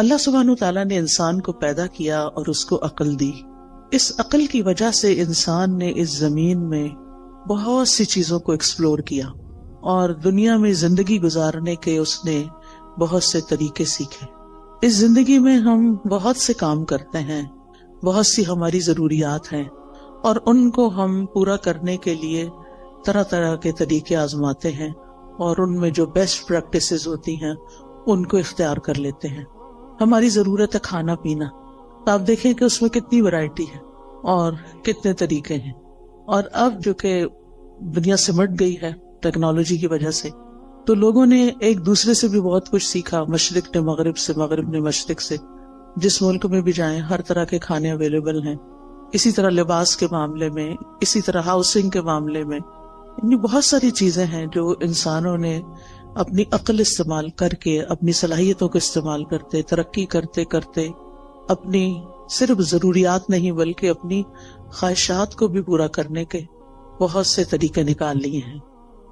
اللہ سبحانہ تعالیٰ نے انسان کو پیدا کیا اور اس کو عقل دی. اس عقل کی وجہ سے انسان نے اس زمین میں بہت سی چیزوں کو ایکسپلور کیا اور دنیا میں زندگی گزارنے کے اس نے بہت سے طریقے سیکھے. اس زندگی میں ہم بہت سے کام کرتے ہیں، بہت سی ہماری ضروریات ہیں، اور ان کو ہم پورا کرنے کے لیے طرح طرح کے طریقے آزماتے ہیں، اور ان میں جو بیسٹ پریکٹسز ہوتی ہیں ان کو اختیار کر لیتے ہیں. ہماری ضرورت ہے کھانا پینا، تو آپ دیکھیں کہ اس میں کتنی ورائٹی ہے اور کتنے طریقے ہیں. اور اب جو کہ دنیا سمٹ گئی ہے ٹیکنالوجی کی وجہ سے، تو لوگوں نے ایک دوسرے سے بھی بہت کچھ سیکھا، مشرق نے مغرب سے، مغرب نے مشرق سے. جس ملک میں بھی جائیں ہر طرح کے کھانے اویلیبل ہیں. اسی طرح لباس کے معاملے میں، اسی طرح ہاؤسنگ کے معاملے میں، یعنی بہت ساری چیزیں ہیں جو انسانوں نے اپنی عقل استعمال کر کے، اپنی صلاحیتوں کو استعمال کرتے، ترقی کرتے کرتے اپنی صرف ضروریات نہیں بلکہ اپنی خواہشات کو بھی پورا کرنے کے بہت سے طریقے نکال لیے ہیں.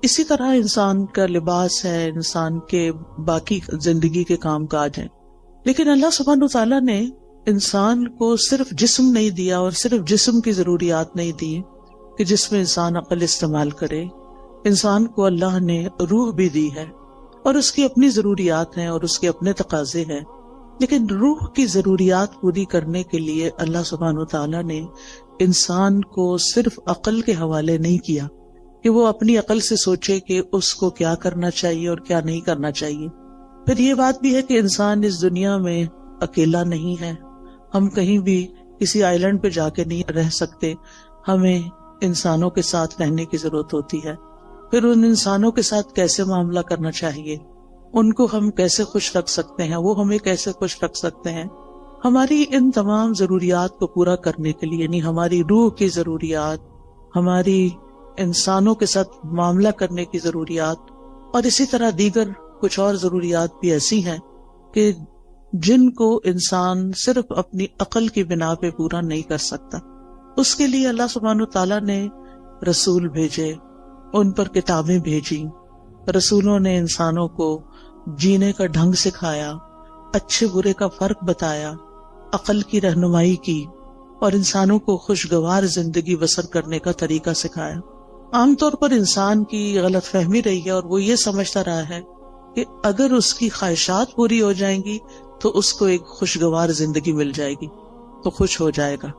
اسی طرح انسان کا لباس ہے، انسان کے باقی زندگی کے کام کاج ہیں. لیکن اللہ سبحانہ تعالیٰ نے انسان کو صرف جسم نہیں دیا، اور صرف جسم کی ضروریات نہیں دی کہ جس میں انسان عقل استعمال کرے. انسان کو اللہ نے روح بھی دی ہے، اور اس کی اپنی ضروریات ہیں اور اس کے اپنے تقاضے ہیں. لیکن روح کی ضروریات پوری کرنے کے لیے اللہ سبحانہ تعالیٰ نے انسان کو صرف عقل کے حوالے نہیں کیا کہ وہ اپنی عقل سے سوچے کہ اس کو کیا کرنا چاہیے اور کیا نہیں کرنا چاہیے. پھر یہ بات بھی ہے کہ انسان اس دنیا میں اکیلا نہیں ہے. ہم کہیں بھی کسی آئی لینڈ پہ جا کے نہیں رہ سکتے، ہمیں انسانوں کے ساتھ رہنے کی ضرورت ہوتی ہے. پھر ان انسانوں کے ساتھ کیسے معاملہ کرنا چاہیے، ان کو ہم کیسے خوش رکھ سکتے ہیں، وہ ہمیں کیسے خوش رکھ سکتے ہیں. ہماری ان تمام ضروریات کو پورا کرنے کے لیے، یعنی ہماری روح کی ضروریات، ہماری انسانوں کے ساتھ معاملہ کرنے کی ضروریات، اور اسی طرح دیگر کچھ اور ضروریات بھی ایسی ہیں کہ جن کو انسان صرف اپنی عقل کی بنا پہ پورا نہیں کر سکتا. اس کے لیے اللہ سبحانہ تعالیٰ نے رسول بھیجے، ان پر کتابیں بھیجی. رسولوں نے انسانوں کو جینے کا ڈھنگ سکھایا، اچھے برے کا فرق بتایا، عقل کی رہنمائی کی، اور انسانوں کو خوشگوار زندگی بسر کرنے کا طریقہ سکھایا. عام طور پر انسان کی غلط فہمی رہی ہے، اور وہ یہ سمجھتا رہا ہے کہ اگر اس کی خواہشات پوری ہو جائیں گی تو اس کو ایک خوشگوار زندگی مل جائے گی، تو خوش ہو جائے گا.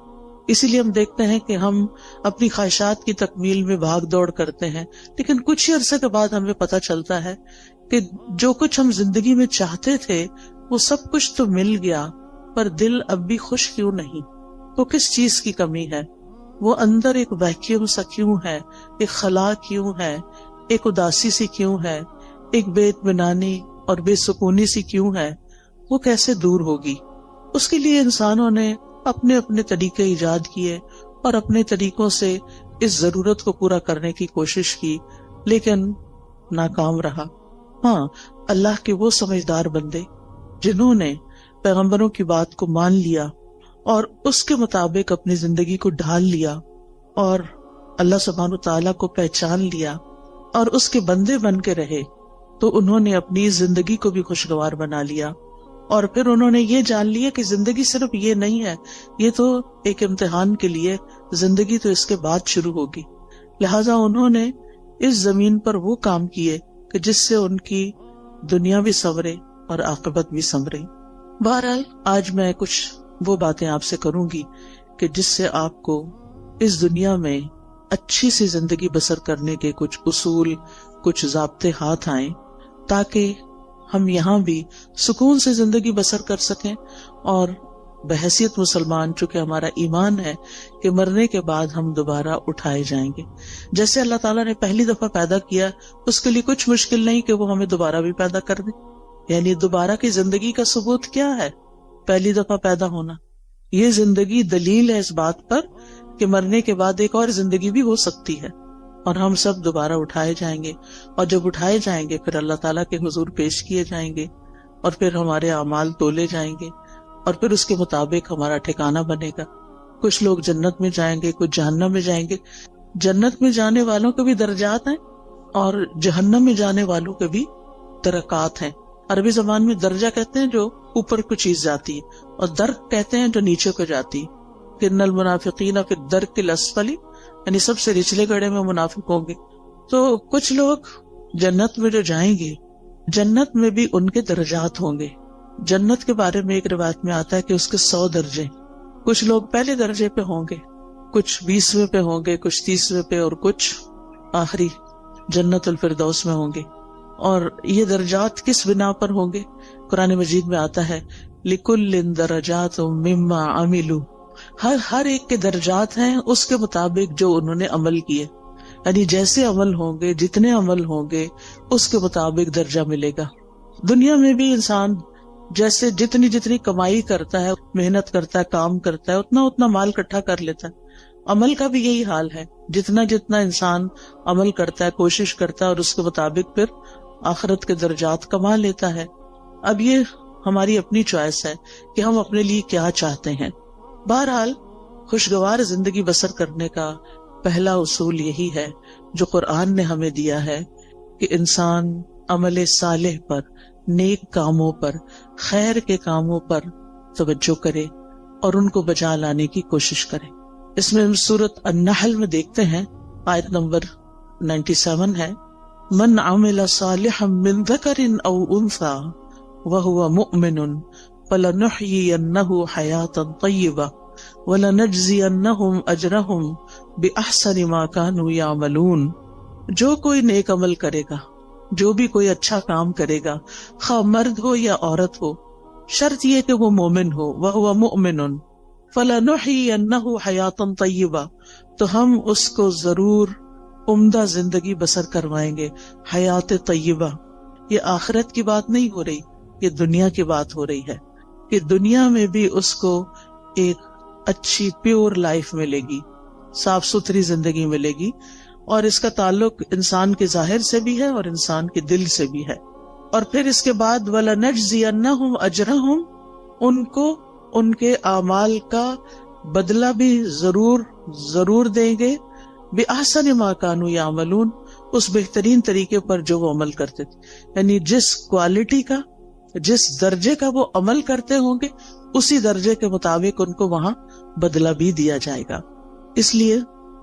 اسی لیے ہم دیکھتے ہیں کہ ہم اپنی خواہشات کی تکمیل میں بھاگ دوڑ کرتے ہیں، لیکن کچھ ہی عرصے کے بعد ہمیں پتہ چلتا ہے کہ جو کچھ ہم زندگی میں چاہتے تھے وہ سب کچھ تو مل گیا، پر دل اب بھی خوش کیوں نہیں؟ تو کس چیز کی کمی ہے؟ وہ اندر ایک ویکیوم سا کیوں ہے، ایک خلا کیوں ہے، ایک اداسی سی کیوں ہے، ایک بے اطمینانی اور بے سکونی سی کیوں ہے؟ وہ کیسے دور ہوگی؟ اس کے لیے انسانوں نے اپنے اپنے طریقے ایجاد کیے اور اپنے طریقوں سے اس ضرورت کو پورا کرنے کی کوشش کی، لیکن ناکام رہا. ہاں، اللہ کے وہ سمجھدار بندے جنہوں نے پیغمبروں کی بات کو مان لیا اور اس کے مطابق اپنی زندگی کو ڈھال لیا، اور اللہ سبحانہ تعالیٰ کو پہچان لیا اور اس کے بندے بن کے رہے، تو انہوں نے اپنی زندگی کو بھی خوشگوار بنا لیا. اور پھر انہوں نے یہ جان لیا کہ زندگی صرف یہ نہیں ہے، یہ تو ایک امتحان کے لیے، زندگی تو اس کے بعد شروع ہوگی. لہٰذا انہوں نے اس زمین پر وہ کام کیے کہ جس سے ان کی دنیا بھی سنورے اور عاقبت بھی سنورے. بہرحال آج میں کچھ وہ باتیں آپ سے کروں گی کہ جس سے آپ کو اس دنیا میں اچھی سی زندگی بسر کرنے کے کچھ اصول، کچھ ضابطے ہاتھ آئیں، تاکہ ہم یہاں بھی سکون سے زندگی بسر کر سکیں، اور بحیثیت مسلمان چونکہ ہمارا ایمان ہے کہ مرنے کے بعد ہم دوبارہ اٹھائے جائیں گے. جیسے اللہ تعالیٰ نے پہلی دفعہ پیدا کیا، اس کے لیے کچھ مشکل نہیں کہ وہ ہمیں دوبارہ بھی پیدا کر دے. یعنی دوبارہ کی زندگی کا ثبوت کیا ہے؟ پہلی دفعہ پیدا ہونا. یہ زندگی دلیل ہے اس بات پر کہ مرنے کے بعد ایک اور زندگی بھی ہو سکتی ہے، اور ہم سب دوبارہ اٹھائے جائیں گے. اور جب اٹھائے جائیں گے پھر اللہ تعالیٰ کے حضور پیش کیے جائیں گے، اور پھر ہمارے اعمال تولے جائیں گے، اور پھر اس کے مطابق ہمارا ٹھکانہ بنے گا. کچھ لوگ جنت میں جائیں گے، کچھ جہنم میں جائیں گے. جنت میں جانے والوں کے بھی درجات ہیں اور جہنم میں جانے والوں کے بھی درکات ہیں. عربی زبان میں درجہ کہتے ہیں جو اوپر کو چیز جاتی ہے، اور درک کہتے ہیں جو نیچے کو جاتی ہے. ان المنافقین فی الدرک الاسفل، یعنی سب سے نچلے گڑھے میں منافق ہوں گے. تو کچھ لوگ جنت میں جو جائیں گے، جنت میں بھی ان کے درجات ہوں گے. جنت کے بارے میں ایک روایت میں آتا ہے کہ اس کے 100 درجے. کچھ لوگ پہلے درجے پہ ہوں گے، کچھ 20ویں پہ ہوں گے، کچھ 30ویں پہ، اور کچھ آخری جنت الفردوس میں ہوں گے. اور یہ درجات کس بنا پر ہوں گے؟ قرآن مجید میں آتا ہے لِكُلٍّ دَرَجَاتٌ مِّمَّا عَمِلُوا، ہر ایک کے درجات ہیں اس کے مطابق جو انہوں نے عمل کیے. یعنی جیسے عمل ہوں گے، جتنے عمل ہوں گے، اس کے مطابق درجہ ملے گا. دنیا میں بھی انسان جیسے جتنی کمائی کرتا ہے، محنت کرتا ہے، کام کرتا ہے، اتنا مال اکٹھا کر لیتا ہے. عمل کا بھی یہی حال ہے، جتنا انسان عمل کرتا ہے، کوشش کرتا ہے، اور اس کے مطابق پھر آخرت کے درجات کما لیتا ہے. اب یہ ہماری اپنی چوائس ہے کہ ہم اپنے لیے کیا چاہتے ہیں. بہرحال خوشگوار زندگی بسر کرنے کا پہلا اصول یہی ہے جو قرآن نے ہمیں دیا ہے کہ انسان عمل صالح پر، نیک کاموں پر، خیر کے کاموں پر توجہ کرے اور ان کو بجا لانے کی کوشش کرے. اس میں ہم سورۃ النحل میں دیکھتے ہیں، آیت نمبر 97 ہے، من عمل صالحا من ذکر او انثى وهو مؤمن فلنحيينه حیاتا طیبہ وَلَنَجْزِيَنَّهُمْ أَجْرَهُمْ بِأَحْسَنِ مَا كَانُوا يَعْمَلُونَ. جو کوئی نیک عمل کرے گا، جو بھی کوئی اچھا کام کرے گا، خواہ مرد ہو یا عورت ہو، شرط یہ کہ وہ مومن ہو. وَهُوَ مُؤْمِنٌ فَلَنُحْيِيَنَّهُ حَيَاةً طَيِّبَةً، تو ہم اس کو ضرور عمدہ زندگی بسر کروائیں گے. حیات طیبہ، یہ آخرت کی بات نہیں ہو رہی، یہ دنیا کی بات ہو رہی ہے کہ دنیا میں بھی اس کو ایک اچھی پیور لائف ملے گی، صاف ستھری زندگی ملے گی. اور اس کا تعلق انسان کے ظاہر سے بھی ہے اور انسان کے دل سے بھی ہے. اور پھر اس کے بعد وَلَنَجْزِيَنَّهُمْ أَجْرَهُمْ، ان کو ان کے اعمال کا بدلہ بھی ضرور دیں گے. بِأَحْسَنِ مَا كَانُوا يَعْمَلُونَ، اس بہترین طریقے پر جو وہ عمل کرتے تھے. یعنی جس کوالٹی کا، جس درجے کا وہ عمل کرتے ہوں گے، اسی درجے کے مطابق ان کو وہاں بدلہ بھی دیا جائے گا. اس لیے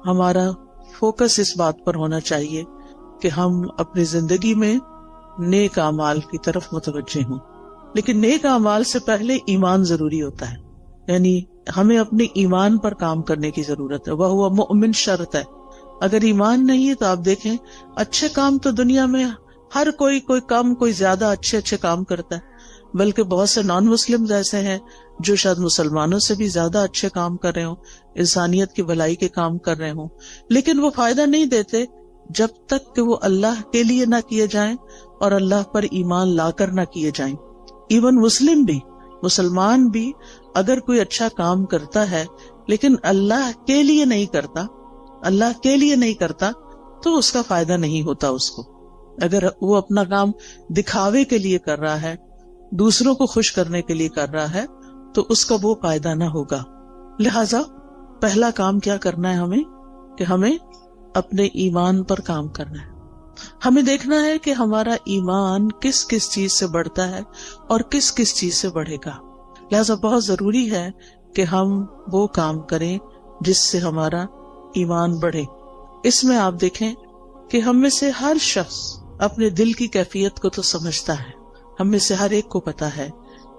ہمارا فوکس اس بات پر ہونا چاہیے کہ ہم اپنی زندگی میں نیک اعمال کی طرف متوجہ ہوں. لیکن نیک اعمال سے پہلے ایمان ضروری ہوتا ہے، یعنی ہمیں اپنے ایمان پر کام کرنے کی ضرورت ہے. وہ مؤمن شرط ہے. اگر ایمان نہیں ہے تو آپ دیکھیں اچھے کام تو دنیا میں ہر کوئی کم کوئی زیادہ اچھے کام کرتا ہے، بلکہ بہت سے نان مسلم ایسے ہیں جو شاید مسلمانوں سے بھی زیادہ اچھے کام کر رہے ہوں، انسانیت کی بھلائی کے کام کر رہے ہوں، لیکن وہ فائدہ نہیں دیتے جب تک کہ وہ اللہ کے لیے نہ کیے جائیں اور اللہ پر ایمان لا کر نہ کیے جائیں. ایون مسلمان بھی اگر کوئی اچھا کام کرتا ہے لیکن اللہ کے لیے نہیں کرتا تو اس کا فائدہ نہیں ہوتا اس کو. اگر وہ اپنا کام دکھاوے کے لیے کر رہا ہے، دوسروں کو خوش کرنے کے لیے کر رہا ہے، تو اس کا وہ فائدہ نہ ہوگا. لہذا پہلا کام کیا کرنا ہے ہمیں کہ ہمیں اپنے ایمان پر کام کرنا ہے. ہمیں دیکھنا ہے کہ ہمارا ایمان کس کس چیز سے بڑھتا ہے اور کس کس چیز سے بڑھے گا. لہذا بہت ضروری ہے کہ ہم وہ کام کریں جس سے ہمارا ایمان بڑھے. اس میں آپ دیکھیں کہ ہم میں سے ہر شخص اپنے دل کی کیفیت کو تو سمجھتا ہے. ہم میں سے ہر ایک کو پتا ہے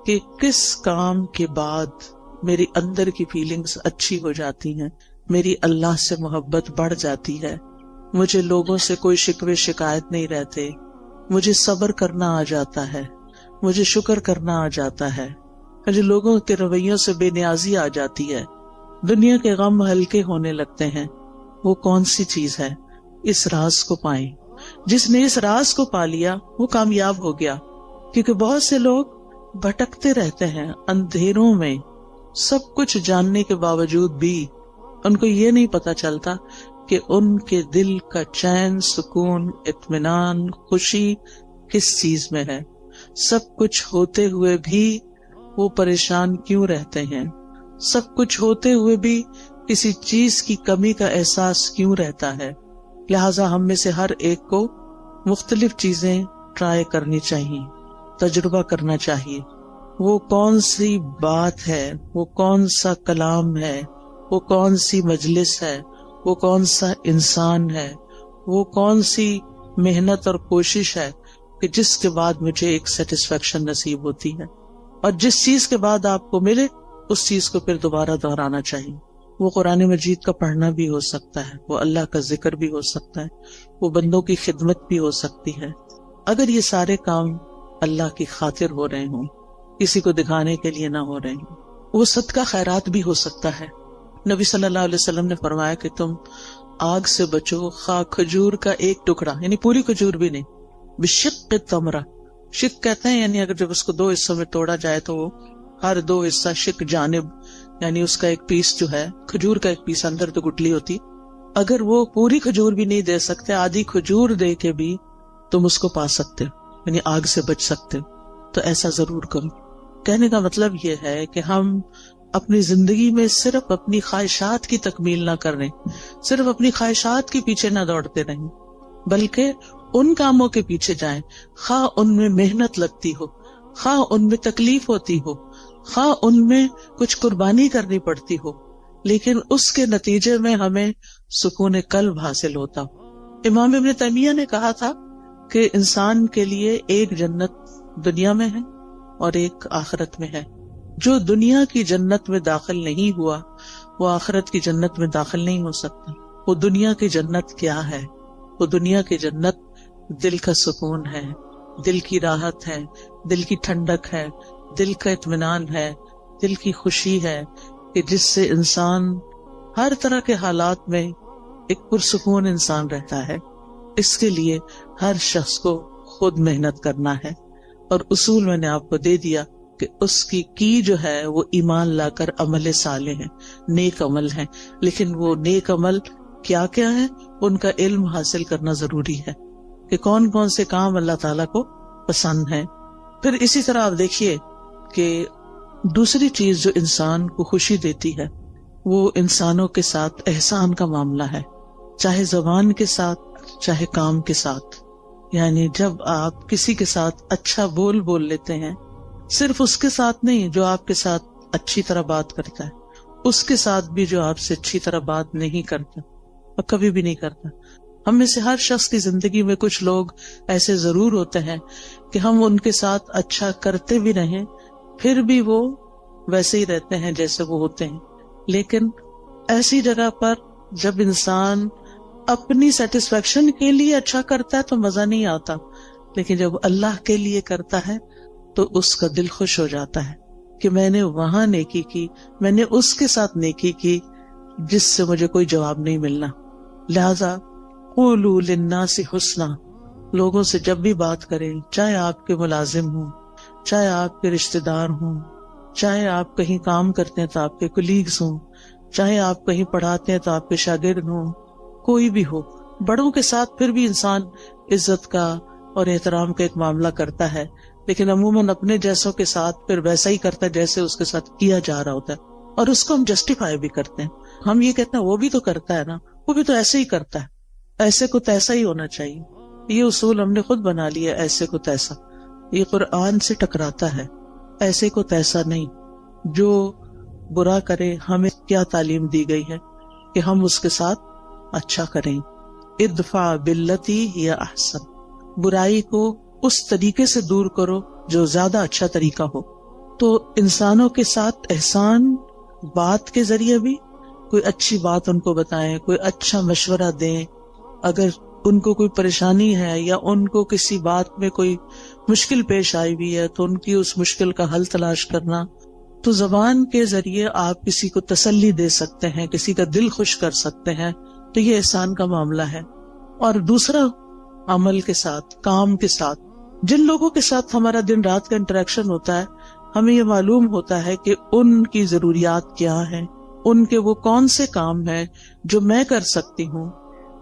کہ کس کام کے بعد میری اندر کی فیلنگز اچھی ہو جاتی ہیں، میری اللہ سے محبت بڑھ جاتی ہے، مجھے لوگوں سے کوئی شکوے شکایت نہیں رہتے، مجھے صبر کرنا آ جاتا ہے، مجھے شکر کرنا آ جاتا ہے، مجھے لوگوں کے رویوں سے بے نیازی آ جاتی ہے، دنیا کے غم ہلکے ہونے لگتے ہیں. وہ کون سی چیز ہے؟ اس راز کو پائیں. جس نے اس راز کو پا لیا وہ کامیاب ہو گیا. کیونکہ بہت سے لوگ بھٹکتے رہتے ہیں اندھیروں میں، سب کچھ جاننے کے باوجود بھی ان کو یہ نہیں پتا چلتا کہ ان کے دل کا چین، سکون، اطمینان، خوشی کس چیز میں ہے. سب کچھ ہوتے ہوئے بھی وہ پریشان کیوں رہتے ہیں، سب کچھ ہوتے ہوئے بھی کسی چیز کی کمی کا احساس کیوں رہتا ہے. لہٰذا ہم میں سے ہر ایک کو مختلف چیزیں ٹرائی کرنی چاہیے. تجربہ کرنا چاہیے. وہ کون سی بات ہے، وہ کون سا کلام ہے، وہ کون سی مجلس ہے، وہ کون سا انسان ہے، وہ کون سی محنت اور کوشش ہے کہ جس کے بعد مجھے ایک سیٹسفیکشن نصیب ہوتی ہے. اور جس چیز کے بعد آپ کو ملے اس چیز کو پھر دوبارہ دہرانا چاہیے. وہ قرآن مجید کا پڑھنا بھی ہو سکتا ہے، وہ اللہ کا ذکر بھی ہو سکتا ہے، وہ بندوں کی خدمت بھی ہو سکتی ہے. اگر یہ سارے کام اللہ کی خاطر ہو رہے ہوں، کسی کو دکھانے کے لیے نہ ہو رہے ہوں، وہ صدقہ خیرات بھی ہو سکتا ہے. نبی صلی اللہ علیہ وسلم نے فرمایا کہ تم آگ سے بچو خواہ کھجور کا ایک ٹکڑا، یعنی پوری کھجور بھی نہیں، بشق تمرہ. شق کہتے ہیں یعنی اگر جب اس کو دو حصوں میں توڑا جائے تو وہ ہر دو حصہ شق جانب، یعنی اس کا ایک پیس جو ہے کھجور کا ایک پیس، اندر تو گٹلی ہوتی، اگر وہ پوری کھجور بھی نہیں دے سکتے، آدھی کھجور دے کے بھی تم اس کو پا سکتے ہو، یعنی آگ سے بچ سکتے ہو. تو ایسا ضرور کرو. کہنے کا مطلب یہ ہے کہ ہم اپنی زندگی میں صرف اپنی خواہشات کی تکمیل نہ کر رہے، صرف اپنی خواہشات کے پیچھے نہ دوڑتے رہیں، بلکہ ان کاموں کے پیچھے جائیں خواہ ان میں محنت لگتی ہو، خواہ ان میں تکلیف ہوتی ہو، خواہ ان میں کچھ قربانی کرنی پڑتی ہو، لیکن اس کے نتیجے میں ہمیں سکون قلب حاصل ہوتا ہو. امام ابن تیمیہ نے کہا تھا کہ انسان کے لیے ایک جنت دنیا میں ہے اور ایک آخرت میں ہے. جو دنیا کی جنت میں داخل نہیں ہوا وہ آخرت کی جنت میں داخل نہیں ہو سکتا. وہ دنیا کی جنت کیا ہے؟ وہ دنیا کی جنت دل کا سکون ہے، دل کی راحت ہے، دل کی ٹھنڈک ہے، دل کا اطمینان ہے، دل کی خوشی ہے کہ جس سے انسان ہر طرح کے حالات میں ایک پرسکون انسان رہتا ہے. اس کے لیے ہر شخص کو خود محنت کرنا ہے، اور اصول میں نے آپ کو دے دیا کہ اس کی جو ہے وہ ایمان لا کر عمل صالح ہے، نیک عمل ہے. لیکن وہ نیک عمل کیا کیا ہے؟ ان کا علم حاصل کرنا ضروری ہے کہ کون کون سے کام اللہ تعالیٰ کو پسند ہیں. پھر اسی طرح آپ دیکھیے کہ دوسری چیز جو انسان کو خوشی دیتی ہے وہ انسانوں کے ساتھ احسان کا معاملہ ہے، چاہے زبان کے ساتھ چاہے کام کے ساتھ. یعنی جب آپ کسی کے ساتھ اچھا بول لیتے ہیں، صرف اس کے ساتھ نہیں جو آپ کے ساتھ اچھی طرح بات کرتا ہے، اس کے ساتھ بھی جو آپ سے اچھی طرح بات نہیں کرتا اور کبھی بھی نہیں کرتا. ہم میں سے ہر شخص کی زندگی میں کچھ لوگ ایسے ضرور ہوتے ہیں کہ ہم ان کے ساتھ اچھا کرتے بھی رہیں پھر بھی وہ ویسے ہی رہتے ہیں جیسے وہ ہوتے ہیں. لیکن ایسی جگہ پر جب انسان اپنی سیٹسفیکشن کے لیے اچھا کرتا ہے تو مزہ نہیں آتا، لیکن جب اللہ کے لیے کرتا ہے تو اس کا دل خوش ہو جاتا ہے کہ میں نے وہاں نیکی کی، میں نے اس کے ساتھ نیکی کی جس سے مجھے کوئی جواب نہیں ملنا. لہذا قولوا للناس حسنا، لوگوں سے جب بھی بات کریں، چاہے آپ کے ملازم ہوں، چاہے آپ کے رشتہ دار ہوں، چاہے آپ کہیں کام کرتے ہیں تو آپ کے کولیگز ہوں، چاہے آپ کہیں پڑھاتے ہیں تو آپ کے شاگرد ہوں، کوئی بھی ہو، بڑوں کے ساتھ پھر بھی انسان عزت کا اور احترام کا ایک معاملہ کرتا ہے، لیکن عموماً اپنے جیسوں کے ساتھ پھر ویسا ہی کرتا ہے جیسے اس کے ساتھ کیا جا رہا ہوتا ہے، اور اس کو ہم جسٹیفائی بھی کرتے ہیں. ہم یہ کہتے ہیں وہ بھی تو کرتا ہے نا، وہ بھی تو ایسے ہی کرتا ہے، ایسے کو تیسا ہی ہونا چاہیے. یہ اصول ہم نے خود بنا لیا، ایسے کو تیسا. یہ قرآن سے ٹکراتا ہے، ایسے کو تیسا نہیں. جو برا کرے ہمیں کیا تعلیم دی گئی ہے کہ ہم اس کے ساتھ اچھا کریں. ادفع باللتی ہی احسن، برائی کو اس طریقے سے دور کرو جو زیادہ اچھا طریقہ ہو. تو انسانوں کے ساتھ احسان بات کے ذریعے بھی، کوئی اچھی بات ان کو بتائیں، کوئی اچھا مشورہ دیں. اگر ان کو کوئی پریشانی ہے یا ان کو کسی بات میں کوئی مشکل پیش آئی ہوئی ہے تو ان کی اس مشکل کا حل تلاش کرنا. تو زبان کے ذریعے آپ کسی کو تسلی دے سکتے ہیں، کسی کا دل خوش کر سکتے ہیں، تو یہ احسان کا معاملہ ہے. اور دوسرا، عمل کے ساتھ، کام کے ساتھ، جن لوگوں کے ساتھ ہمارا دن رات کا انٹریکشن ہوتا ہے، ہمیں یہ معلوم ہوتا ہے کہ ان کی ضروریات کیا ہیں، ان کے وہ کون سے کام ہیں جو میں کر سکتی ہوں،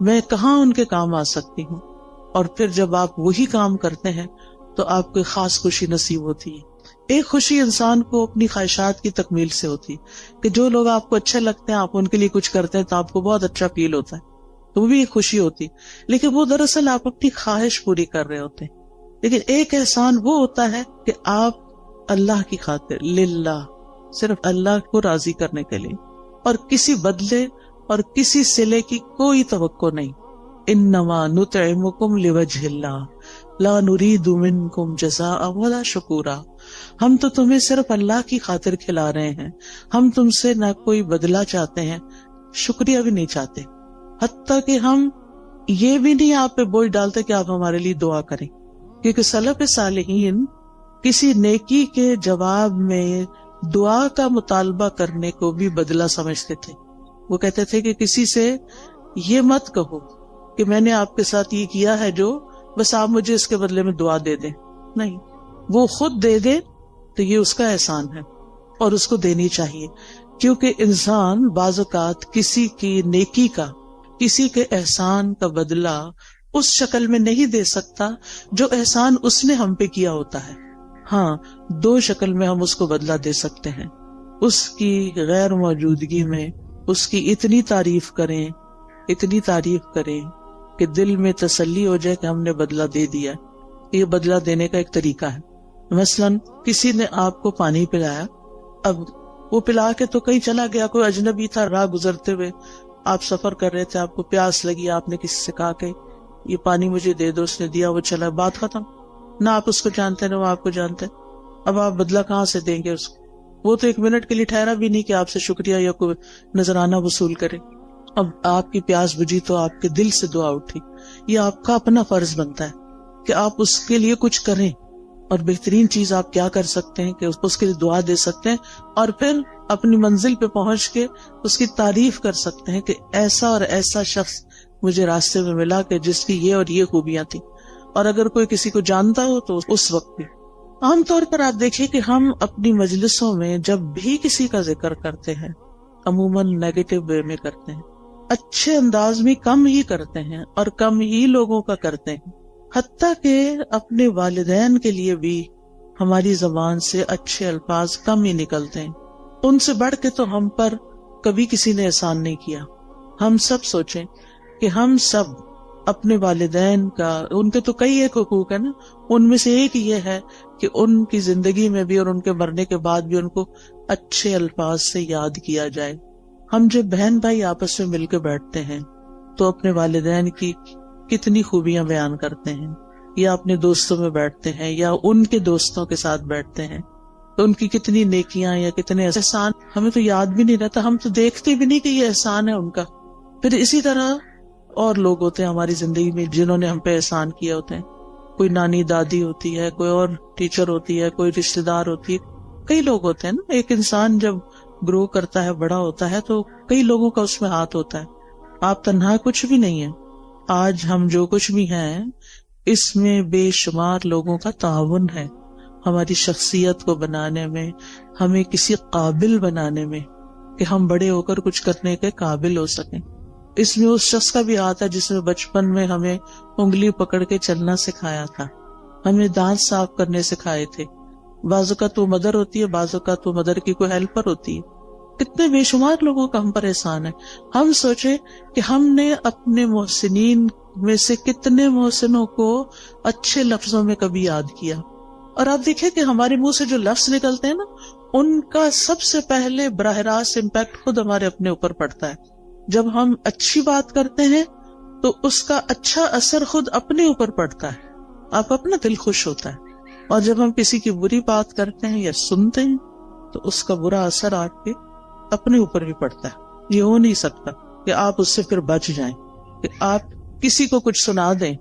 میں کہاں ان کے کام آ سکتی ہوں. اور پھر جب آپ وہی کام کرتے ہیں تو آپ کو خاص خوشی نصیب ہوتی ہے. ایک خوشی انسان کو اپنی خواہشات کی تکمیل سے ہوتی ہے کہ جو لوگ آپ کو اچھے لگتے ہیں، آپ ان کے لیے کچھ کرتے ہیں تو آپ کو بہت اچھا فیل ہوتا ہے، تو وہ بھی ایک خوشی ہوتی. لیکن وہ دراصل آپ اپنی خواہش پوری کر رہے ہوتے ہیں. لیکن ایک احسان وہ ہوتا ہے کہ آپ اللہ کی خاطر للہ، صرف اللہ کو راضی کرنے کے لیے، اور کسی بدلے اور کسی صلے کی کوئی توقع نہیں. انما نطعمکم لوجہ اللہ لا نرید منکم جزاء ولا شکورا. ہم تو تمہیں صرف اللہ کی خاطر کھلا رہے ہیں، ہم تم سے نہ کوئی بدلہ چاہتے ہیں، شکریہ بھی نہیں چاہتے، حتیٰ کہ ہم یہ بھی نہیں آپ پہ بوجھ ڈالتے کہ آپ ہمارے لیے دعا کریں. کیونکہ سلف صالحین کسی نیکی کے جواب میں دعا کا مطالبہ کرنے کو بھی بدلہ سمجھتے تھے. وہ کہتے تھے کہ کسی سے یہ مت کہو کہ میں نے آپ کے ساتھ یہ کیا ہے جو بس آپ مجھے اس کے بدلے میں دعا دے دیں. نہیں، وہ خود دے دے تو یہ اس کا احسان ہے اور اس کو دینی چاہیے. کیونکہ انسان بعض اوقات کسی کی نیکی کا، کسی کے احسان کا بدلہ اس شکل میں نہیں دے سکتا جو احسان اس نے ہم پہ کیا ہوتا ہے. ہاں، دو شکل میں ہم اس کو بدلہ دے سکتے ہیں. اس کی غیر موجودگی میں اس کی اتنی تعریف کریں کہ دل میں تسلی ہو جائے کہ ہم نے بدلہ دے دیا. یہ بدلہ دینے کا ایک طریقہ ہے. مثلاً کسی نے آپ کو پانی پلایا، اب وہ پلا کے تو کہیں چلا گیا، کوئی اجنبی تھا، راہ گزرتے ہوئے آپ سفر کر رہے تھے، آپ کو پیاس لگی، آپ نے کسی سے کہا کہ یہ پانی مجھے دے دو، اس نے دیا، وہ چلا، بات ختم. نہ آپ اس کو جانتے نہ وہ آپ کو جانتے. اب آپ بدلہ کہاں سے دیں گے اس کو؟ وہ تو ایک منٹ کے لیے ٹھہرا بھی نہیں کہ آپ سے شکریہ یا کوئی نذرانہ وصول کرے. اب آپ کی پیاس بجھی تو آپ کے دل سے دعا اٹھی. یہ آپ کا اپنا فرض بنتا ہے کہ آپ اس کے لیے کچھ کریں، اور بہترین چیز آپ کیا کر سکتے ہیں کہ اس کے لیے دعا دے سکتے ہیں، اور پھر اپنی منزل پہ پہنچ کے اس کی تعریف کر سکتے ہیں کہ ایسا اور ایسا شخص مجھے راستے میں ملا کہ جس کی یہ اور یہ خوبیاں تھیں. اور اگر کوئی کسی کو جانتا ہو تو اس وقت بھی. عام طور پر آپ دیکھیں کہ ہم اپنی مجلسوں میں جب بھی کسی کا ذکر کرتے ہیں عموماً نیگیٹو وے میں کرتے ہیں، اچھے انداز میں کم ہی کرتے ہیں اور کم ہی لوگوں کا کرتے ہیں. حتیٰ کہ اپنے والدین کے لیے بھی ہماری زبان سے اچھے الفاظ کم ہی نکلتے ہیں. ان سے بڑھ کے تو ہم پر کبھی کسی نے احسان نہیں کیا. ہم سب سوچیں کہ ہم سب اپنے والدین کا، ان کے تو کئی ایک حقوق ہے نا، ان میں سے ایک یہ ہے کہ ان کی زندگی میں بھی اور ان کے مرنے کے بعد بھی ان کو اچھے الفاظ سے یاد کیا جائے. ہم جب بہن بھائی آپس میں مل کے بیٹھتے ہیں تو اپنے والدین کی کتنی خوبیاں بیان کرتے ہیں، یا اپنے دوستوں میں بیٹھتے ہیں یا ان کے دوستوں کے ساتھ بیٹھتے ہیں تو ان کی کتنی نیکیاں یا کتنے احسان ہمیں تو یاد بھی نہیں رہتا، ہم تو دیکھتے بھی نہیں کہ یہ احسان ہے ان کا. پھر اسی طرح اور لوگ ہوتے ہیں ہماری زندگی میں جنہوں نے ہم پہ احسان کیا ہوتے ہیں. کوئی نانی دادی ہوتی ہے، کوئی اور ٹیچر ہوتی ہے، کوئی رشتہ دار ہوتی ہے، کئی لوگ ہوتے ہیں نا. ایک انسان جب گرو کرتا ہے، بڑا ہوتا ہے، تو کئی لوگوں کا اس میں ہاتھ ہوتا ہے. آپ تنہا کچھ بھی نہیں ہیں. آج ہم جو کچھ بھی ہیں اس میں بے شمار لوگوں کا تعاون ہے ہماری شخصیت کو بنانے میں، ہمیں کسی قابل بنانے میں کہ ہم بڑے ہو کر کچھ کرنے کے قابل ہو سکیں. اس میں اس شخص کا بھی ہاتھ ہے جس نے بچپن میں ہمیں انگلی پکڑ کے چلنا سکھایا تھا، ہمیں دانت صاف کرنے سکھائے تھے. بعض اوقات وہ مدر ہوتی ہے، بعض اوقات وہ مدر کی کوئی ہیلپر ہوتی ہے. کتنے بے شمار لوگوں کا ہم پر احسان ہے. ہم سوچے کہ ہم نے اپنے محسنین میں سے کتنے محسنوں کو اچھے لفظوں میں کبھی یاد کیا. اور آپ دیکھیں کہ ہمارے منہ سے جو لفظ نکلتے ہیں نا، ان کا سب سے پہلے براہ راست امپیکٹ خود ہمارے اپنے اوپر پڑتا ہے. جب ہم اچھی بات کرتے ہیں تو اس کا اچھا اثر خود اپنے اوپر پڑتا ہے، آپ اپنا دل خوش ہوتا ہے. اور جب ہم کسی کی بری بات کرتے ہیں یا سنتے ہیں تو اس کا برا اثر آپ کے اپنے اوپر بھی پڑتا ہے. یہ ہو نہیں سکتا کہ آپ اس سے پھر بچ جائیں، کہ آپ کسی کو کچھ سنا دیں.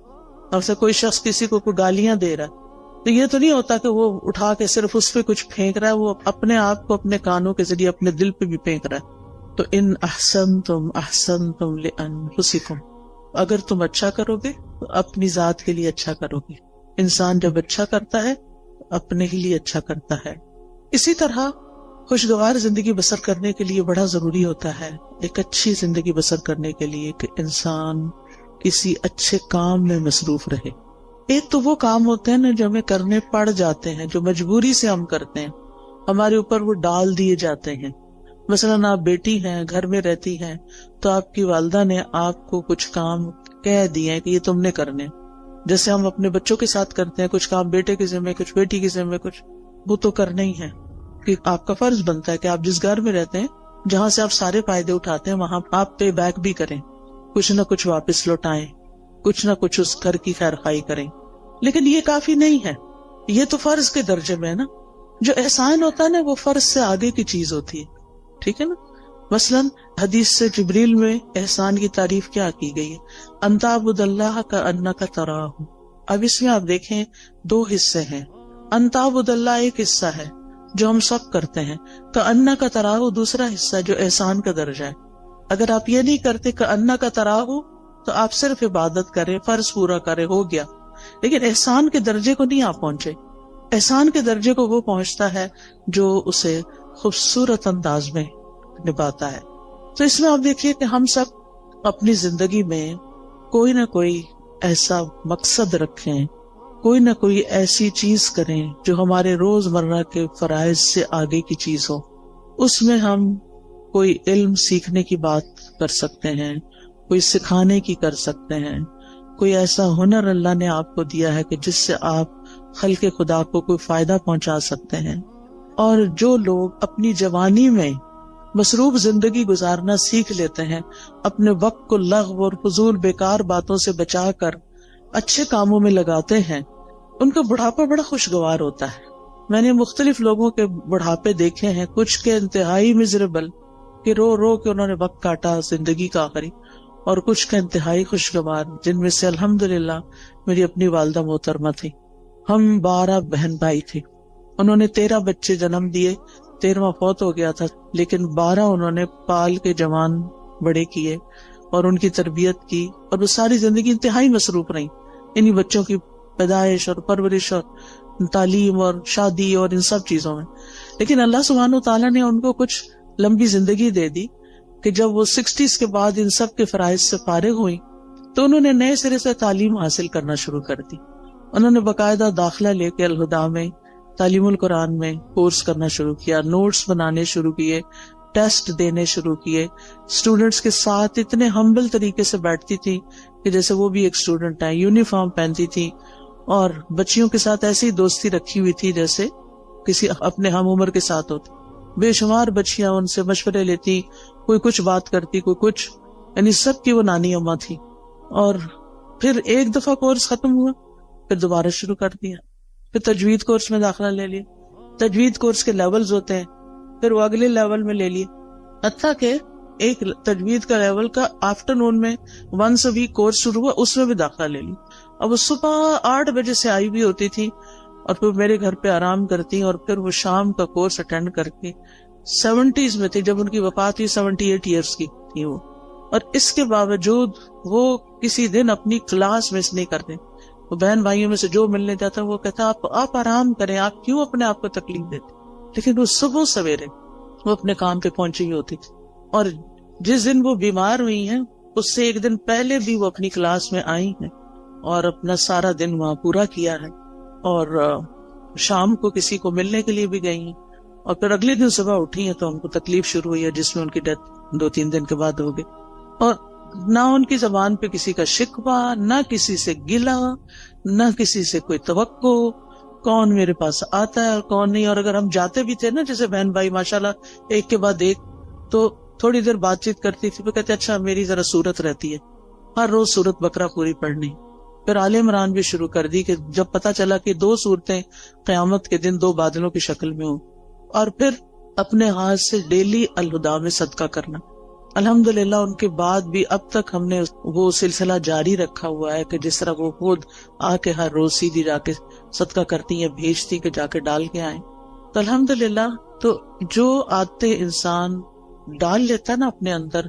اور سے کوئی شخص کسی کو کوئی گالیاں دے رہا ہے تو یہ تو نہیں ہوتا کہ وہ اٹھا کے صرف اس پہ کچھ پھینک رہا ہے، وہ اپنے آپ کو اپنے کانوں کے ذریعے اپنے دل پہ بھی پھینک رہا ہے. تو ان احسنتم احسنتم لانفسکم، اگر تم اچھا کرو گے تو اپنی ذات کے لیے اچھا کرو گے. انسان جب اچھا کرتا ہے اپنے ہی لیے اچھا کرتا ہے. اسی طرح خوشگوار زندگی بسر کرنے کے لیے بڑا ضروری ہوتا ہے، ایک اچھی زندگی بسر کرنے کے لیے، کہ انسان کسی اچھے کام میں مصروف رہے. ایک تو وہ کام ہوتے ہیں نا جو ہمیں کرنے پڑ جاتے ہیں، جو مجبوری سے ہم کرتے ہیں، ہمارے اوپر وہ ڈال دیے جاتے ہیں. مثلاً آپ بیٹی ہیں، گھر میں رہتی ہیں، تو آپ کی والدہ نے آپ کو کچھ کام کہہ دیے کہ یہ تم نے کرنے. جیسے ہم اپنے بچوں کے ساتھ کرتے ہیں، کچھ کام بیٹے کے ذمہ، کچھ بیٹی کے ذمہ، کچھ وہ تو کرنا ہی ہے کہ آپ کا فرض بنتا ہے کہ آپ جس گھر میں رہتے ہیں، جہاں سے آپ سارے فائدے اٹھاتے ہیں، وہاں آپ پے بیک بھی کریں، کچھ نہ کچھ واپس لوٹائیں، کچھ نہ کچھ اس گھر کی خیر خواہی کریں. لیکن یہ کافی نہیں ہے، یہ تو فرض کے درجے میں ہے نا. جو احسان ہوتا ہے نا وہ فرض سے آگے کی چیز ہوتی ہے، ٹھیک ہے نا. مثلاً حدیث سے جبریل میں احسان کی تعریف کیا کی گئی ہے؟ ان تعبد اللہ کأنک تراہ. اب اس میں آپ دیکھیں دو حصے ہیں. ان تعبد اللہ ایک حصہ ہے جو ہم سب کرتے ہیں، کأنک تراہ دوسرا حصہ جو احسان کا درجہ ہے. اگر آپ یہ نہیں کرتے کأنک تراہ تو آپ صرف عبادت کریں، فرض پورا کریں، ہو گیا. لیکن احسان کے درجے کو نہیں آپ پہنچے. احسان کے درجے کو وہ پہنچتا ہے جو اسے خوبصورت انداز میں نبھاتا ہے. تو اس میں آپ دیکھیے کہ ہم سب اپنی زندگی میں کوئی نہ کوئی ایسا مقصد رکھیں، کوئی نہ کوئی ایسی چیز کریں جو ہمارے روز مرہ کے فرائض سے آگے کی چیز ہو. اس میں ہم کوئی علم سیکھنے کی بات کر سکتے ہیں، کوئی سکھانے کی کر سکتے ہیں، کوئی ایسا ہنر اللہ نے آپ کو دیا ہے کہ جس سے آپ خلق خدا کو کوئی فائدہ پہنچا سکتے ہیں. اور جو لوگ اپنی جوانی میں مصروف زندگی گزارنا سیکھ لیتے ہیں، اپنے وقت کو لغو اور فضول بیکار باتوں سے بچا کر اچھے کاموں میں لگاتے ہیں، ان کا بڑھاپا بڑا خوشگوار ہوتا ہے. میں نے مختلف لوگوں کے بڑھاپے دیکھے ہیں، کچھ کے انتہائی مزریبل کہ رو رو کے انہوں نے وقت کاٹا زندگی کا آخری، اور کچھ کا انتہائی خوشگوار، جن میں سے الحمدللہ میری اپنی والدہ محترمہ تھی. ہم 12 بہن بھائی تھے، انہوں نے 13 بچے جنم دیے، 13واں فوت ہو گیا تھا، لیکن 12 انہوں نے پال کے جوان بڑے کیے اور ان کی تربیت کی، اور وہ ساری زندگی انتہائی مصروف رہی انہی بچوں کی پیدائش اور پرورش اور تعلیم اور شادی اور ان سب چیزوں میں. لیکن اللہ سبحانہ و تعالیٰ نے ان کو کچھ لمبی زندگی دے دی کہ جب وہ 60s کے بعد ان سب کے فرائض سے فارغ ہوئی تو انہوں نے نئے سرے سے تعلیم حاصل کرنا شروع کر دی. انہوں نے باقاعدہ داخلہ لے کے الہدا میں تعلیم القرآن میں کورس کرنا شروع کیا، نوٹس بنانے شروع کیے، ٹیسٹ دینے شروع کیے. اسٹوڈنٹس کے ساتھ اتنے ہمبل طریقے سے بیٹھتی تھی کہ جیسے وہ بھی ایک اسٹوڈنٹ ہے، یونیفارم پہنتی تھی، اور بچیوں کے ساتھ ایسی دوستی رکھی ہوئی تھی جیسے کسی اپنے ہم عمر کے ساتھ ہوتی. بے شمار بچیاں ان سے مشورے لیتی، کوئی کچھ بات کرتی، کوئی کچھ، یعنی سب کی وہ نانی اماں تھی. اور پھر ایک دفعہ کورس ختم ہوا، پھر دوبارہ شروع کر دیا، پھر تجوید کورس میں داخلہ لے لیا. تجوید کورس کے لیولز ہوتے ہیں، پھر وہ اگلے لیول میں لے لیے، حتیٰ کہ ایک تجوید کا لیول کا آفٹرنون میں 1 ویک کورس شروع ہوا، اس میں بھی داخلہ لے لی. اب وہ صبح 8 بجے سے آئی بھی ہوتی تھی اور پھر میرے گھر پہ آرام کرتی، اور پھر وہ شام کا کورس اٹینڈ کر کے 70s میں تھی جب ان کی وفات ہوئی، 78 ایئرس کی تھی وہ. اور اس کے باوجود وہ کسی دن اپنی کلاس مس نہیں کرتے. وہ بہن بھائیوں میں سے جو ملنے جاتا وہ کہتا آپ آرام کریں، آپ کیوں اپنے آپ کو تکلیف دیتے. لیکن وہ صبح سویرے وہ اپنے کام پہ پہنچی ہی ہوتی تھی. اور جس دن وہ بیمار ہوئی ہیں اس سے ایک دن پہلے بھی وہ اپنی کلاس میں آئی ہیں اور اپنا سارا دن وہاں پورا کیا ہے، اور شام کو کسی کو ملنے کے لیے بھی گئی ہیں، اور پھر اگلے دن صبح اٹھی ہیں تو ان کو تکلیف شروع ہوئی ہے جس میں ان کی ڈیتھ 2-3 دن کے بعد ہو گئی. اور نہ ان کی زبان پہ کسی کا شکوہ، نہ کسی سے گلہ، نہ کسی سے کوئی توقع، کون میرے پاس آتا ہے اور کون نہیں. اور اگر ہم جاتے بھی تھے نا، جیسے بہن بھائی ماشاءاللہ ایک کے بعد ایک، تو تھوڑی دیر بات چیت کرتی تھی، پھر کہتے اچھا میری ذرا سورت رہتی ہے، ہر روز سورت بقرہ پوری پڑھنی. پھر آل عمران بھی شروع کر دی کہ جب پتا چلا کہ 2 سورتیں قیامت کے دن 2 بادلوں کی شکل میں ہوں. اور پھر اپنے ہاتھ سے ڈیلی الہدا میں صدقہ کرنا. الحمدللہ ان کے بعد بھی اب تک ہم نے وہ سلسلہ جاری رکھا ہوا ہے کہ جس طرح وہ خود آ کے ہر روز سیدھی جا کے صدقہ کرتی ہیں، بھیجتی کہ جا کے ڈال کے آئیں. تو الحمدللہ تو جو عادتیں انسان ڈال لیتا نا اپنے اندر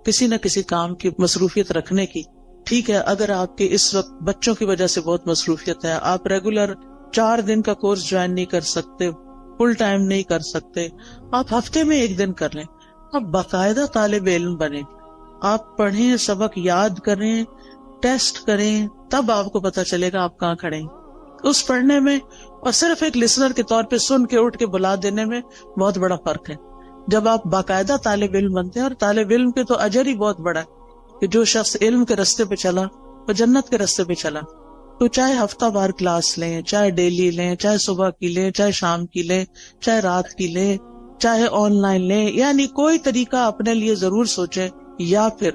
کسی نہ کسی کام کی مصروفیت رکھنے کی. ٹھیک ہے اگر آپ کے اس وقت بچوں کی وجہ سے بہت مصروفیت ہے، آپ ریگولر 4 دن کا کورس جوائن نہیں کر سکتے، فل ٹائم نہیں کر سکتے، آپ ہفتے میں 1 دن کر لیں. آپ باقاعدہ طالب علم بنیں، آپ پڑھیں، سبق یاد کریں، ٹیسٹ کریں، تب آپ کو پتا چلے گا آپ کہاں کھڑے ہیں. اس پڑھنے میں اور صرف ایک لسنر کے طور پہ سن کے اٹھ کے بلا دینے میں بہت بڑا فرق ہے. جب آپ باقاعدہ طالب علم بنتے ہیں، اور طالب علم کے تو اجر ہی بہت بڑا ہے کہ جو شخص علم کے راستے پہ چلا وہ جنت کے راستے پہ چلا. تو چاہے ہفتہ وار کلاس لیں، چاہے ڈیلی لیں، چاہے صبح کی لیں، چاہے شام کی لیں، چاہے رات کی لیں، چاہے آن لائن لیں، یعنی کوئی طریقہ اپنے لیے ضرور سوچیں. یا پھر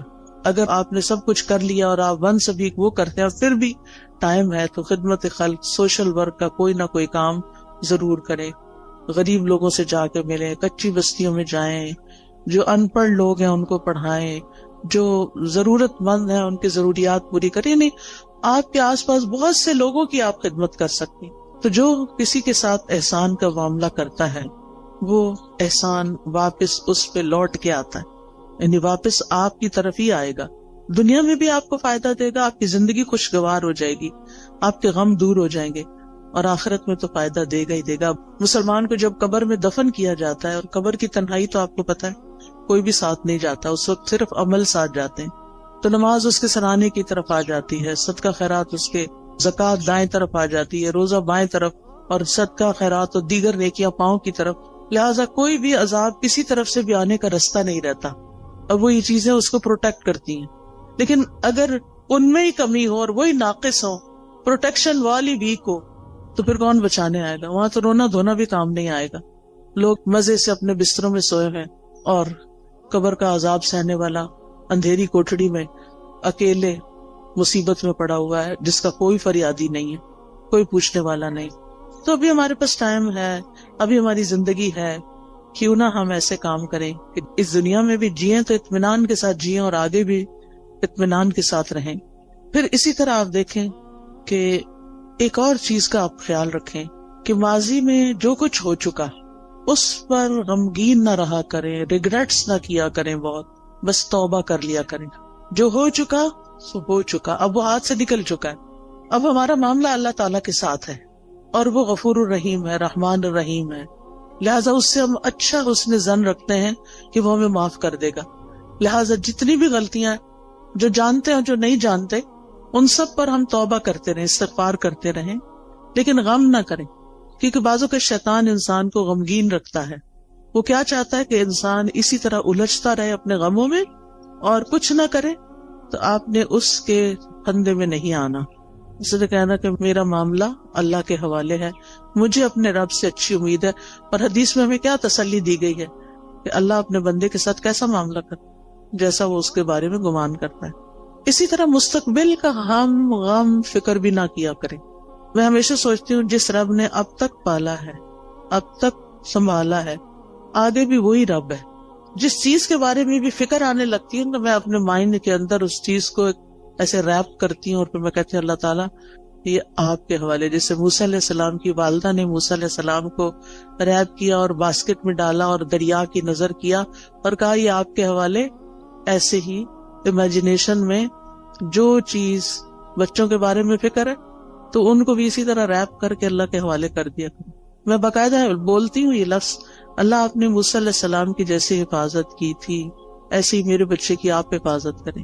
اگر آپ نے سب کچھ کر لیا اور آپ ون سے بھی وہ کرتے ہیں پھر بھی ٹائم ہے تو خدمت خلق، سوشل ورک کا کوئی نہ کوئی کام ضرور کریں. غریب لوگوں سے جا کے ملیں، کچی بستیوں میں جائیں، جو ان پڑھ لوگ ہیں ان کو پڑھائیں، جو ضرورت مند ہیں ان کی ضروریات پوری کریں. نہیں، آپ کے آس پاس بہت سے لوگوں کی آپ خدمت کر سکتے ہیں. تو جو کسی کے ساتھ احسان کا معاملہ کرتا ہے وہ احسان واپس اس پہ لوٹ کے آتا ہے، یعنی واپس آپ کی طرف ہی آئے گا. دنیا میں بھی آپ کو فائدہ دے گا، آپ کی زندگی خوشگوار ہو جائے گی، آپ کے غم دور ہو جائیں گے، اور آخرت میں تو فائدہ دے گا ہی دے گا. مسلمان کو جب قبر میں دفن کیا جاتا ہے، اور قبر کی تنہائی تو آپ کو پتہ ہے کوئی بھی ساتھ نہیں جاتا، اس وقت صرف عمل ساتھ جاتے ہیں. تو نماز اس کے سرانے کی طرف آ جاتی ہے، صدقہ خیرات اس کے، زکوٰۃ دائیں طرف آ جاتی ہے، روزہ بائیں طرف، اور صدقہ خیرات اور دیگر نیکیاں پاؤں کی طرف. لہٰذا کوئی بھی عذاب کسی طرف سے بھی آنے کا رستہ نہیں رہتا، اور وہ یہ چیزیں اس کو پروٹیکٹ کرتی ہیں. لیکن اگر ان میں ہی کمی ہو اور وہی ناقص ہو، پروٹیکشن والی ویک ہو، تو پھر کون بچانے آئے گا؟ وہاں تو رونا دھونا بھی کام نہیں آئے گا. لوگ مزے سے اپنے بستروں میں سوئے ہیں، اور قبر کا عذاب سہنے والا اندھیری کوٹڑی میں اکیلے مصیبت میں پڑا ہوا ہے، جس کا کوئی فریادی نہیں ہے، کوئی پوچھنے والا نہیں. تو ابھی ہمارے پاس ٹائم ہے، ابھی ہماری زندگی ہے، کیوں نہ ہم ایسے کام کریں کہ اس دنیا میں بھی جئیں تو اطمینان کے ساتھ جئیں، اور آگے بھی اطمینان کے ساتھ رہیں. پھر اسی طرح آپ دیکھیں کہ ایک اور چیز کا آپ خیال رکھیں کہ ماضی میں جو کچھ ہو چکا اس پر غمگین نہ رہا کریں، ریگریٹس نہ کیا کریں، بہت بس توبہ کر لیا کریں. جو ہو چکا سو ہو چکا، اب وہ ہاتھ سے نکل چکا ہے. اب ہمارا معاملہ اللہ تعالیٰ کے ساتھ ہے، اور وہ غفور الرحیم ہے، رحمان الرحیم ہے. لہٰذا اس سے ہم اچھا حسن ظن رکھتے ہیں کہ وہ ہمیں معاف کر دے گا. لہٰذا جتنی بھی غلطیاں جو جانتے ہیں جو نہیں جانتے، ان سب پر ہم توبہ کرتے رہیں، استغفار کرتے رہیں، لیکن غم نہ کریں. کیونکہ بعضوں کے شیطان انسان کو غمگین رکھتا ہے. وہ کیا چاہتا ہے کہ انسان اسی طرح الجھتا رہے اپنے غموں میں اور کچھ نہ کرے. تو آپ نے اس کے پھندے میں نہیں آنا. اس نے کہنا کہ میرا معاملہ اللہ کے حوالے ہے، مجھے اپنے رب سے اچھی امید ہے. اور حدیث میں ہمیں کیا تسلی دی گئی ہے کہ اللہ اپنے بندے کے ساتھ کیسا معاملہ کرتا ہے، جیسا وہ اس کے بارے میں گمان کرتا ہے. اسی طرح مستقبل کا ہم غم فکر بھی نہ کیا کریں. میں ہمیشہ سوچتی ہوں جس رب نے اب تک پالا ہے، اب تک سنبھالا ہے، آگے بھی وہی رب ہے. جس چیز کے بارے میں بھی فکر آنے لگتی ہے تو میں اپنے مائنڈ کے اندر اس چیز کو ایسے ریپ کرتی ہوں، اور پھر میں کہتی ہوں اللہ تعالیٰ یہ آپ کے حوالے. جیسے موسیٰ علیہ السلام کی والدہ نے موسیٰ علیہ السلام کو ریپ کیا اور باسکٹ میں ڈالا اور دریا کی نظر کیا اور کہا یہ آپ کے حوالے. ایسے ہی امیجنیشن میں جو چیز بچوں کے بارے میں فکر ہے تو ان کو بھی اسی طرح ریپ کر کے اللہ کے حوالے کر دیا کریں. میں باقاعدہ بولتی ہوں یہ لفظ، اللہ آپ نے موسیٰ علیہ السلام کی جیسے حفاظت کی تھی ایسے ہی میرے بچے کی آپ حفاظت کریں.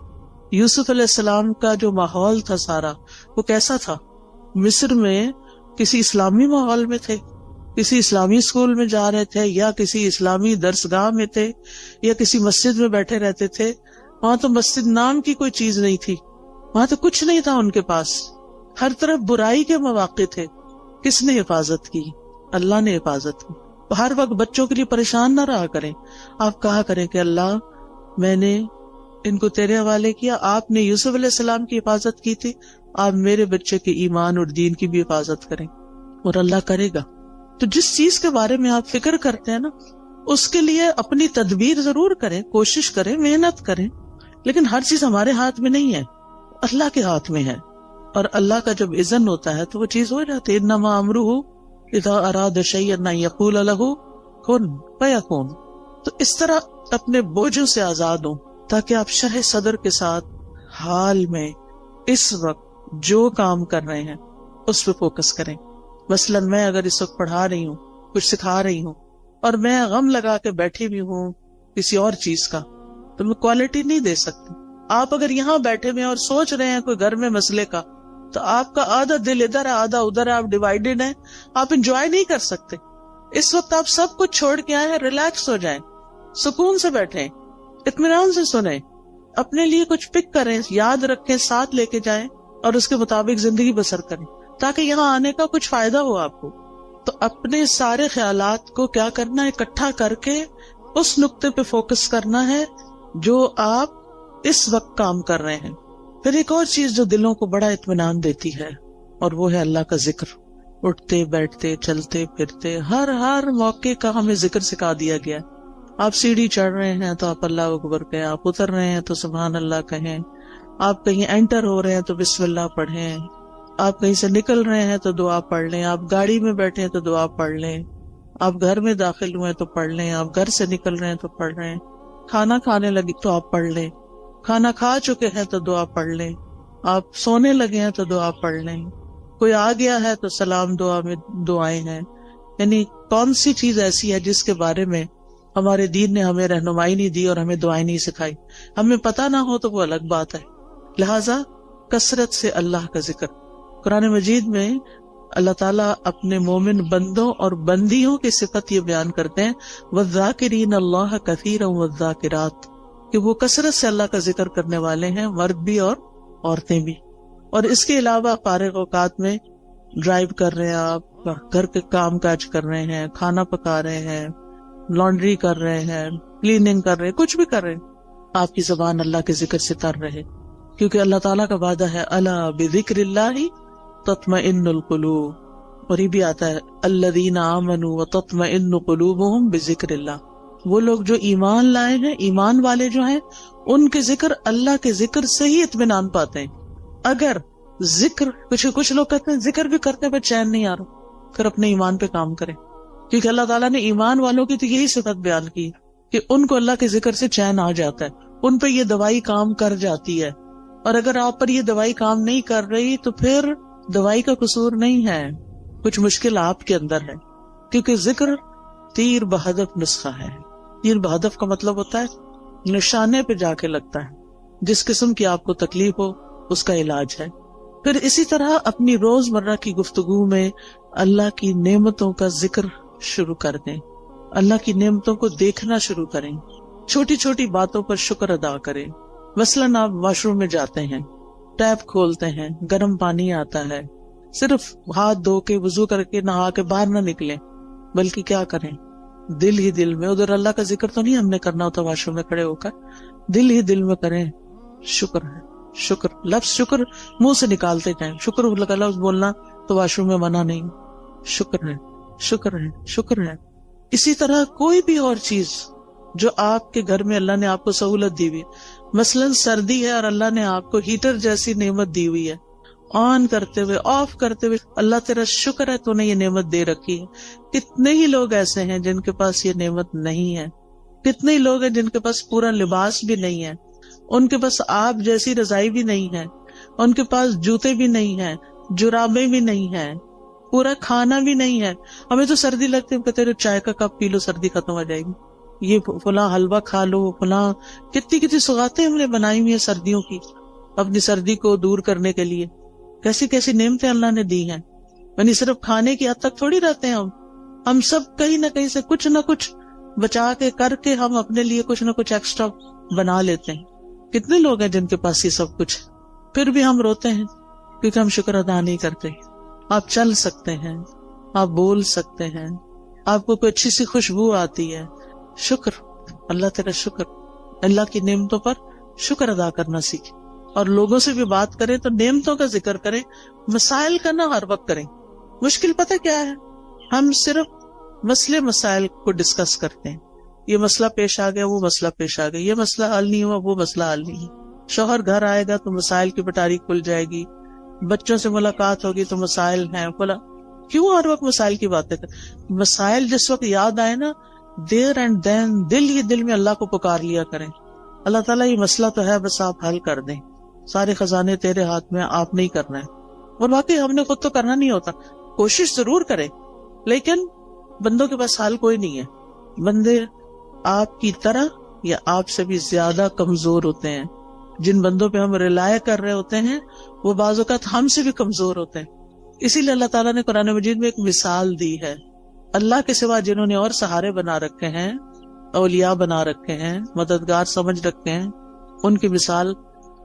یوسف علیہ السلام کا جو ماحول تھا سارا وہ کیسا تھا؟ مصر میں کسی اسلامی ماحول میں تھے، کسی اسلامی اسکول میں جا رہے تھے، یا کسی اسلامی درسگاہ میں تھے، یا کسی مسجد میں بیٹھے رہتے تھے. وہاں تو مسجد نام کی کوئی چیز نہیں تھی، وہاں تو کچھ نہیں تھا ان کے پاس، ہر طرف برائی کے مواقع تھے. کس نے حفاظت کی؟ اللہ نے حفاظت کی. ہر وقت بچوں کے لیے پریشان نہ رہا کریں. آپ کہا کریں کہ اللہ میں نے ان کو تیرے حوالے کیا، آپ نے یوسف علیہ السلام کی حفاظت کی تھی، آپ میرے بچے کے ایمان اور دین کی بھی حفاظت کریں، اور اللہ کرے گا. تو جس چیز کے بارے میں آپ فکر کرتے ہیں نا اس کے لیے اپنی تدبیر ضرور کریں، کوشش کریں، محنت کریں، لیکن ہر چیز ہمارے ہاتھ میں نہیں ہے، اللہ کے ہاتھ میں ہے. اور اللہ کا جب اذن ہوتا ہے تو وہ چیز ہو جاتی ہے. انما امرہ اذا اراد شیئا ان یقول لہ کن فیکون. تو اس طرح اپنے بوجھوں سے آزاد ہوں تاکہ آپ شرح صدر کے ساتھ حال میں اس وقت جو کام کر رہے ہیں اس پہ فوکس کریں. مثلاً میں اگر اس وقت پڑھا رہی ہوں، کچھ سکھا رہی ہوں، اور میں غم لگا کے بیٹھی بھی ہوں کسی اور چیز کا، تو میں کوالٹی نہیں دے سکتی. آپ اگر یہاں بیٹھے ہوئے اور سوچ رہے ہیں کوئی گھر میں مسئلے کا، تو آپ کا آدھا دل ادھر ہے آدھا ادھر ہے، آپ ڈیوائیڈڈ ہیں، آپ انجوائے نہیں کر سکتے. اس وقت آپ سب کچھ چھوڑ کے آئے ہیں، ریلیکس ہو جائیں، سکون سے بیٹھیں، اطمینان سے سنیں، اپنے لیے کچھ پک کریں، یاد رکھیں، ساتھ لے کے جائیں، اور اس کے مطابق زندگی بسر کریں تاکہ یہاں آنے کا کچھ فائدہ ہو آپ کو. تو اپنے سارے خیالات کو کیا کرنا ہے, اکٹھا کر کے اس نقطے پہ فوکس کرنا ہے جو آپ اس وقت کام کر رہے ہیں. پھر ایک اور چیز جو دلوں کو بڑا اطمینان دیتی ہے اور وہ ہے اللہ کا ذکر. اٹھتے بیٹھتے چلتے پھرتے ہر موقع کا ہمیں ذکر سکھا دیا گیا. آپ سیڑھی چڑھ رہے ہیں تو آپ اللہ اکبر کہیں, آپ اتر رہے ہیں تو سبحان اللہ کہیں, آپ کہیں انٹر ہو رہے ہیں تو بسم اللہ پڑھیں, آپ کہیں سے نکل رہے ہیں تو دعا پڑھ لیں, آپ گاڑی میں بیٹھے ہیں تو دعا پڑھ لیں, آپ گھر میں داخل ہوئے تو پڑھ لیں, آپ گھر سے نکل رہے ہیں تو پڑھ رہے ہیں, کھانا کھانے لگے تو آپ پڑھ لیں, کھانا کھا چکے ہیں تو دعا پڑھ لیں, آپ سونے لگے ہیں تو دعا پڑھ لیں, کوئی آ گیا ہے تو سلام دعا میں دعائیں ہیں. یعنی کون سی چیز ایسی ہے جس کے بارے میں ہمارے دین نے ہمیں رہنمائی نہیں دی اور ہمیں دعائیں نہیں سکھائی. ہمیں پتہ نہ ہو تو وہ الگ بات ہے. لہٰذا کثرت سے اللہ کا ذکر. قرآن مجید میں اللہ تعالیٰ اپنے مومن بندوں اور بندیوں کی صفت یہ بیان کرتے ہیں وَالذَّاكِرِينَ اللَّهَ كَثِيرًا وَالذَّاكِرَاتِ, کہ وہ کثرت سے اللہ کا ذکر کرنے والے ہیں, مرد بھی اور عورتیں بھی. اور اس کے علاوہ فارغ اوقات میں ڈرائیو کر رہے ہیں, آپ گھر کے کام کاج کر رہے ہیں, کھانا پکا رہے ہیں, لانڈری کر رہے ہیں, کلیننگ کر رہے ہیں, کچھ بھی کر رہے ہیں, آپ کی زبان اللہ کے ذکر سے تر رہے, کیونکہ اللہ تعالیٰ کا وعدہ ہے الا بذکر اللہ تطمئن القلوب. اور یہ بھی آتا ہے الذین آمنوا وتطمئن قلوبہم بذکر اللہ. وہ لوگ جو ایمان لائے ہیں, ایمان والے جو ہیں, ان کے ذکر اللہ کے ذکر سے ہی اطمینان پاتے ہیں. اگر ذکر کچھ لوگ کہتے ہیں ذکر بھی کرتے پر چین نہیں آ رہا, پھر اپنے ایمان پہ کام کریں, کیونکہ اللہ تعالیٰ نے ایمان والوں کی تو یہی صفت بیان کی کہ ان کو اللہ کے ذکر سے چین آ جاتا ہے, ان پہ یہ دوائی کام کر جاتی ہے. اور اگر آپ پر یہ دوائی کام نہیں کر رہی تو پھر دوائی کا قصور نہیں ہے, کچھ مشکل آپ کے اندر ہے, کیونکہ ذکر تیر بہدف نسخہ ہے. تیر بہدف کا مطلب ہوتا ہے نشانے پہ جا کے لگتا ہے, جس قسم کی آپ کو تکلیف ہو اس کا علاج ہے. پھر اسی طرح اپنی روز مرہ کی گفتگو میں اللہ کی نعمتوں کا ذکر شروع کر دیں, اللہ کی نعمتوں کو دیکھنا شروع کریں, چھوٹی چھوٹی باتوں پر شکر ادا کریں. مثلاً آپ واش روم میں جاتے ہیں, ٹیپ کھولتے ہیں, گرم پانی آتا ہے, صرف ہاتھ دھو کے وضو کر کے نہا کے باہر نہ نکلیں, بلکہ کیا کریں, دل ہی دل میں, ادھر اللہ کا ذکر تو نہیں ہم نے کرنا ہوتا واش روم میں کھڑے ہو کر, دل ہی دل میں کریں شکر ہے, شکر, لفظ شکر منہ سے نکالتے جائیں, شکر لفظ بولنا تو واش روم میں منع نہیں, شکر ہے, شکر ہے, شکر ہے. اسی طرح کوئی بھی اور چیز جو آپ کے گھر میں اللہ نے آپ کو سہولت دی ہوئی, مثلاً سردی ہے اور اللہ نے آپ کو ہیٹر جیسی نعمت دی ہوئی ہے, آن کرتے ہوئے آف کرتے ہوئے اللہ تیرا شکر ہے تو نے یہ نعمت دے رکھی ہے. کتنے ہی لوگ ایسے ہیں جن کے پاس یہ نعمت نہیں ہے, کتنے ہی لوگ ہیں جن کے پاس پورا لباس بھی نہیں ہے, ان کے پاس آپ جیسی رضائی بھی نہیں ہے, ان کے پاس جوتے بھی نہیں ہیں, جرابیں بھی نہیں ہیں, پورا کھانا بھی نہیں ہے. ہمیں تو سردی لگتی ہے, کہتے چائے کا کپ پی لو سردی ختم ہو جائے گی, یہ فلاں حلوہ کھا لو, فلاں کتنی سوغاتیں ہم نے بنائی ہوئی ہیں سردیوں کی اپنی سردی کو دور کرنے کے لیے. کیسی کیسی نعمتیں اللہ نے دی ہیں. یعنی صرف کھانے کی حد تک تھوڑی رہتے ہیں ہم سب کہیں نہ کہیں سے کچھ نہ کچھ بچا کے کر کے ہم اپنے لیے کچھ نہ کچھ ایکسٹرا بنا لیتے ہیں. کتنے لوگ ہیں جن کے پاس یہ سب کچھ, پھر بھی ہم روتے ہیں کیونکہ ہم شکر ادا نہیں کرتے. آپ چل سکتے ہیں, آپ بول سکتے ہیں, آپ کو کوئی اچھی سی خوشبو آتی ہے, شکر, اللہ تیرا شکر. اللہ کی نعمتوں پر شکر ادا کرنا سیکھیں. اور لوگوں سے بھی بات کریں تو نعمتوں کا ذکر کریں, مسائل کا نہ ہر وقت کریں. مشکل پتہ کیا ہے, ہم صرف مسائل کو ڈسکس کرتے ہیں, یہ مسئلہ پیش آ گیا, وہ مسئلہ پیش آ گیا, یہ مسئلہ حل نہیں ہوا, وہ مسئلہ حل نہیں. شوہر گھر آئے گا تو مسائل کی پٹاری کھل جائے گی, بچوں سے ملاقات ہوگی تو مسائل ہیں, کیوں ہر وقت مسائل کی باتیں کریں. مسائل جس وقت یاد آئے نا, دیر اینڈ دین دل ہی دل میں اللہ کو پکار لیا کریں, اللہ تعالیٰ یہ مسئلہ تو ہے, بس آپ حل کر دیں, سارے خزانے تیرے ہاتھ میں, آپ نہیں کرنا ہے. اور واقعی ہم نے خود تو کرنا نہیں ہوتا, کوشش ضرور کریں, لیکن بندوں کے پاس حال کوئی نہیں ہے. بندے آپ کی طرح یا آپ سے بھی زیادہ کمزور ہوتے ہیں. جن بندوں پہ ہم ریلائے کر رہے ہوتے ہیں وہ بعض اوقات ہم سے بھی کمزور ہوتے ہیں. اسی لیے اللہ تعالیٰ نے قرآن مجید میں ایک مثال دی ہے. اللہ کے سوا جنہوں نے اور سہارے بنا رکھے ہیں, اولیاء بنا رکھے ہیں, مددگار سمجھ رکھے ہیں, ان کی مثال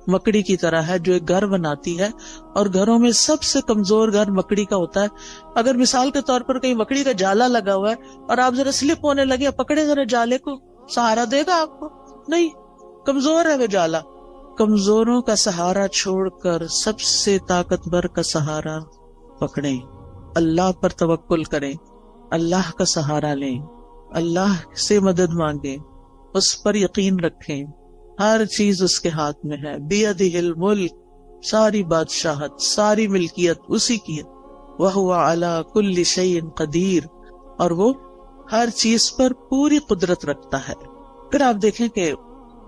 مکڑی کی طرح ہے جو ایک گھر بناتی ہے، اور گھروں میں سب سے کمزور گھر مکڑی کا ہوتا ہے. اگر مثال کے طور پر کہیں مکڑی کا جالا لگا ہوا ہے اور آپ ذرا سلپ ہونے لگے، پکڑے ذرا جالے کو، سہارا دے گا آپ کو؟ نہیں، کمزور ہے وہ جالا. کمزوروں کا سہارا چھوڑ کر سب سے طاقتور کا سہارا پکڑیں، اللہ پر توکل کریں، اللہ کا سہارا لیں، اللہ سے مدد مانگیں، اس پر یقین رکھیں. ہر چیز اس کے ہاتھ میں ہے. بیدہ الملک، ساری بادشاہت، ساری ملکیت اسی کی ہے. وہو علی کل شیء قدیر، اور وہ ہر چیز پر پوری قدرت رکھتا ہے. پھر آپ دیکھیں کہ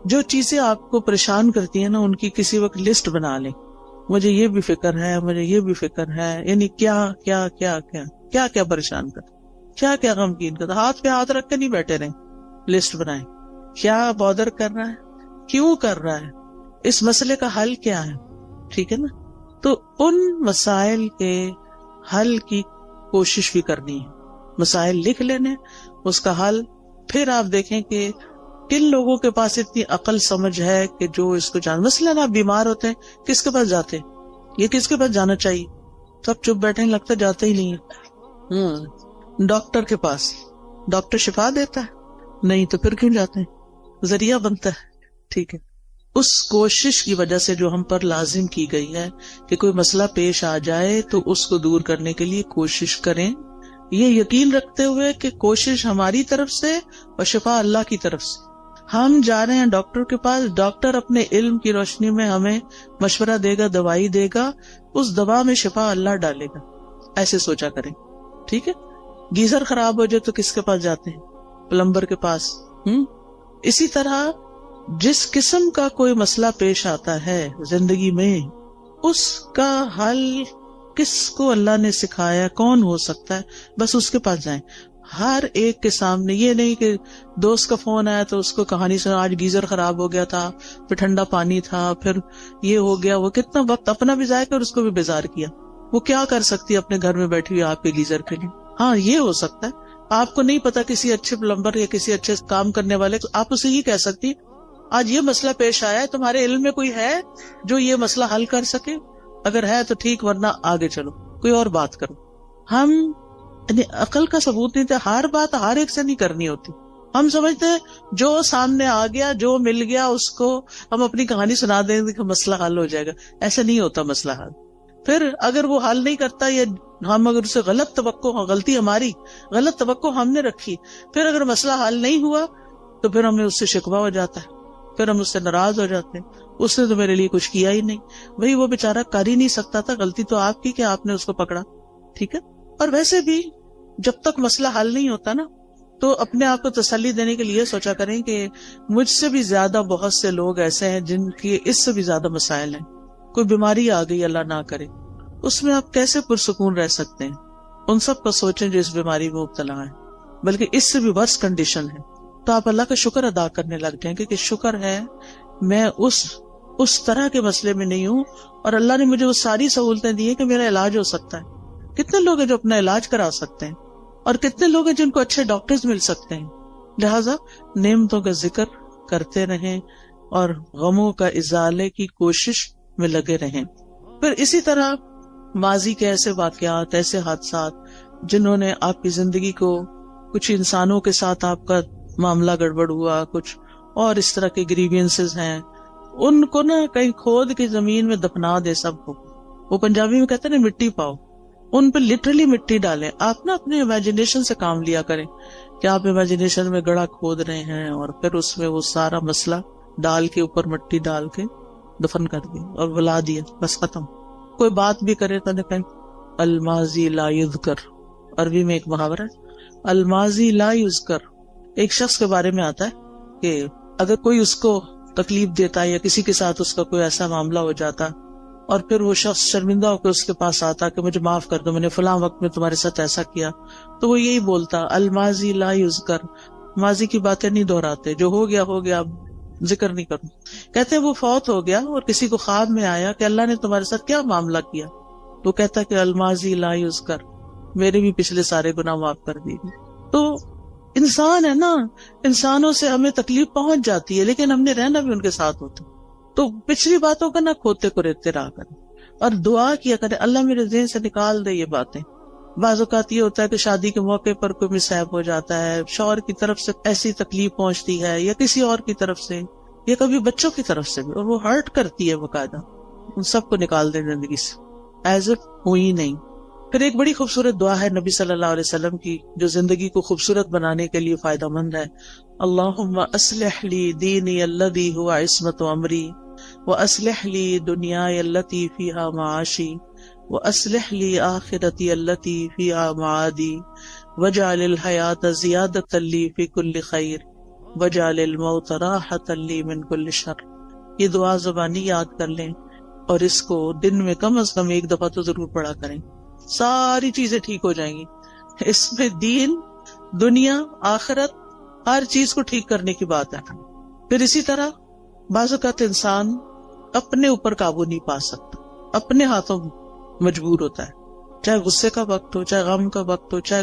جو چیزیں آپ کو پریشان کرتی ہیں نا، ان کی کسی وقت لسٹ بنا لیں. مجھے یہ بھی فکر ہے، مجھے یہ بھی فکر ہے، یعنی کیا کیا کیا کیا کیا کیا پریشان کرتا، کیا کیا غمگین کرتا. ہاتھ پہ ہاتھ رکھ کے نہیں بیٹھے رہیں، لسٹ بنائیں. کیا بادر کر رہا ہے، کیوں کر رہا ہے، اس مسئلے کا حل کیا ہے. ٹھیک ہے نا؟ تو ان مسائل کے حل کی کوشش بھی کرنی ہے. مسائل لکھ لینے، اس کا حل. پھر آپ دیکھیں کہ کن لوگوں کے پاس اتنی عقل سمجھ ہے کہ جو اس کو جان. مثلاً آپ بیمار ہوتے ہیں، کس کے پاس جاتے ہیں؟ یہ کس کے پاس جانا چاہیے؟ سب چپ بیٹھے، لگتا جاتے ہی نہیں ہے. ڈاکٹر کے پاس. ڈاکٹر شفا دیتا ہے؟ نہیں، تو پھر کیوں جاتے ہیں؟ ذریعہ بنتا ہے. ٹھیک ہے. اس کوشش کی وجہ سے جو ہم پر لازم کی گئی ہے کہ کوئی مسئلہ پیش آ جائے تو اس کو دور کرنے کے لیے کوشش کریں، یہ یقین رکھتے ہوئے کہ کوشش ہماری طرف سے اور شفا اللہ کی طرف سے. ہم جا رہے ہیں ڈاکٹر کے پاس، ڈاکٹر اپنے علم کی روشنی میں ہمیں مشورہ دے گا، دوائی دے گا، اس دوا میں شفا اللہ ڈالے گا. ایسے سوچا کریں. ٹھیک ہے. گیزر خراب ہو جائے تو کس کے پاس جاتے ہیں؟ پلمبر کے پاس. اسی طرح جس قسم کا کوئی مسئلہ پیش آتا ہے زندگی میں، اس کا حل کس کو اللہ نے سکھایا، کون ہو سکتا ہے، بس اس کے پاس جائیں. ہر ایک کے سامنے. یہ نہیں کہ دوست کا فون آیا تو اس کو کہانی سنا، آج گیزر خراب ہو گیا تھا، پھر ٹھنڈا پانی تھا، پھر یہ ہو گیا. وہ کتنا وقت اپنا بھی ضائع کر اس کو بھی بیزار کیا. وہ کیا کر سکتی ہے اپنے گھر میں بیٹھی ہوئی آپ کے گیزر کے لیے؟ ہاں، یہ ہو سکتا ہے. آپ کو نہیں پتا کسی اچھے پلمبر یا کسی اچھے کام کرنے والے، آپ اسے یہ کہہ سکتی، آج یہ مسئلہ پیش آیا ہے، تمہارے علم میں کوئی ہے جو یہ مسئلہ حل کر سکے؟ اگر ہے تو ٹھیک، ورنہ آگے چلو، کوئی اور بات کرو. ہم عقل کا ثبوت نہیں تھا. ہر بات ہر ایک سے نہیں کرنی ہوتی. ہم سمجھتے ہیں جو سامنے آ گیا، جو مل گیا، اس کو ہم اپنی کہانی سنا دیں گے کہ مسئلہ حل ہو جائے گا. ایسا نہیں ہوتا مسئلہ حل. پھر اگر وہ حل نہیں کرتا، یا ہم اگر اسے غلط توقع، غلطی ہماری، غلط توقع ہم نے رکھی، پھر اگر مسئلہ حل نہیں ہوا تو پھر ہمیں اس سے شکوہ ہو جاتا ہے، پھر ہم اس سے ناراض ہو جاتے ہیں. اس نے تو میرے لیے کچھ کیا ہی نہیں. بھئی وہ بیچارہ کر ہی نہیں سکتا تھا، غلطی تو آپ کی کہ آپ نے اس کو پکڑا. ٹھیک ہے. اور ویسے بھی جب تک مسئلہ حل نہیں ہوتا نا، تو اپنے آپ کو تسلی دینے کے لیے سوچا کریں کہ مجھ سے بھی زیادہ بہت سے لوگ ایسے ہیں جن کے اس سے بھی زیادہ مسائل ہیں. کوئی بیماری آ گئی، اللہ نہ کرے، اس میں آپ کیسے پرسکون رہ سکتے ہیں؟ ان سب کا سوچیں جو اس بیماری میں مبتلا ہے، بلکہ اس سے بھی ورس کنڈیشن ہے. تو آپ اللہ کا شکر ادا کرنے لگ جائیں کہ شکر ہے میں اس طرح کے مسئلے میں نہیں ہوں، اور اللہ نے مجھے وہ ساری سہولتیں دی ہیں کہ میرا علاج ہو سکتا ہے. کتنے لوگ ہیں جو اپنا علاج کرا سکتے ہیں، اور کتنے لوگ ہیں جن کو اچھے ڈاکٹرز مل سکتے ہیں. لہٰذا نعمتوں کا ذکر کرتے رہیں اور غموں کا ازالے کی کوشش میں لگے رہیں. پھر اسی طرح ماضی کے ایسے واقعات، ایسے حادثات جنہوں نے آپ کی زندگی کو، کچھ انسانوں کے ساتھ آپ کا معاملہ گڑبڑ ہوا، کچھ اور اس طرح کے گریوینسز ہیں، ان کو نا کہیں کھود کی زمین میں دفنا دے سب کو. وہ پنجابی میں کہتے ہیں نا، مٹی پاؤ. ان پہ لٹرلی مٹی ڈالیں. آپ نا اپنے امیجنیشن سے کام لیا کریں کہ آپ امیجنیشن میں گڑھا کھود رہے ہیں، اور پھر اس میں وہ سارا مسئلہ ڈال کے، اوپر مٹی ڈال کے دفن کر دیا اور بلا دیا، بس ختم. کوئی بات بھی کرے تو کہیں الماضی لا یذکر. عربی میں ایک محاورہ ہے، الماضی لا یذکر. ایک شخص کے بارے میں آتا ہے کہ اگر کوئی اس کو تکلیف دیتا یا کسی کے ساتھ اس کا کوئی ایسا معاملہ ہو جاتا، اور پھر وہ شخص شرمندہ ہو کے اس کے پاس آتا کہ مجھے معاف کر دو، میں نے فلاں وقت میں تمہارے ساتھ ایسا کیا، تو وہ یہی بولتا الماضی لا یذکر. ماضی کی باتیں نہیں دہراتے، جو ہو گیا ہو گیا، ذکر نہیں کروں. کہتے ہیں وہ فوت ہو گیا اور کسی کو خواب میں آیا کہ اللہ نے تمہارے ساتھ کیا معاملہ کیا، وہ کہتا کہ الماضی لا یذکر، میرے بھی پچھلے سارے گناہ معاف کر دیے. تو انسان ہے نا، انسانوں سے ہمیں تکلیف پہنچ جاتی ہے، لیکن ہم نے رہنا بھی ان کے ساتھ ہوتا. تو پچھلی باتوں کا نہ کھوتے کو ریتے رہا کریں اور دعا کیا کریں اللہ میرے ذہن سے نکال دے یہ باتیں. بعض اوقات یہ ہوتا ہے کہ شادی کے موقع پر کوئی مصائب ہو جاتا ہے، شوہر کی طرف سے ایسی تکلیف پہنچتی ہے یا کسی اور کی طرف سے یا کبھی بچوں کی طرف سے بھی، اور وہ ہرٹ کرتی ہے باقاعدہ. ان سب کو نکال دیں زندگی سے ایز اف ہوئی نہیں. پھر ایک بڑی خوبصورت دعا ہے نبی صلی اللہ علیہ وسلم کی جو زندگی کو خوبصورت بنانے کے لیے فائدہ مند ہے. اللہم اصلح لی دینی الذی هو عصمت امری واصلح لی دنیای التی فیہا معاشی واصلح لی آخرتی التی فیہا معادی واجعل الحیات زیادۃ لی فی کل خیر واجعل الموت راحۃ لی من کل شر. یہ دعا زبانی یاد کر لیں اور اس کو دن میں کم از کم ایک دفعہ تو ضرور پڑھا کریں. ساری چیزیں ٹھیک ہو جائیں گی. اس میں دین، دنیا، آخرت، ہر چیز کو ٹھیک کرنے کی بات ہے. پھر اسی طرح بعض اوقات انسان اپنے اوپر قابو نہیں پا سکتا، اپنے ہاتھوں مجبور ہوتا ہے، چاہے غصے کا وقت ہو، چاہے غم کا وقت ہو، چاہے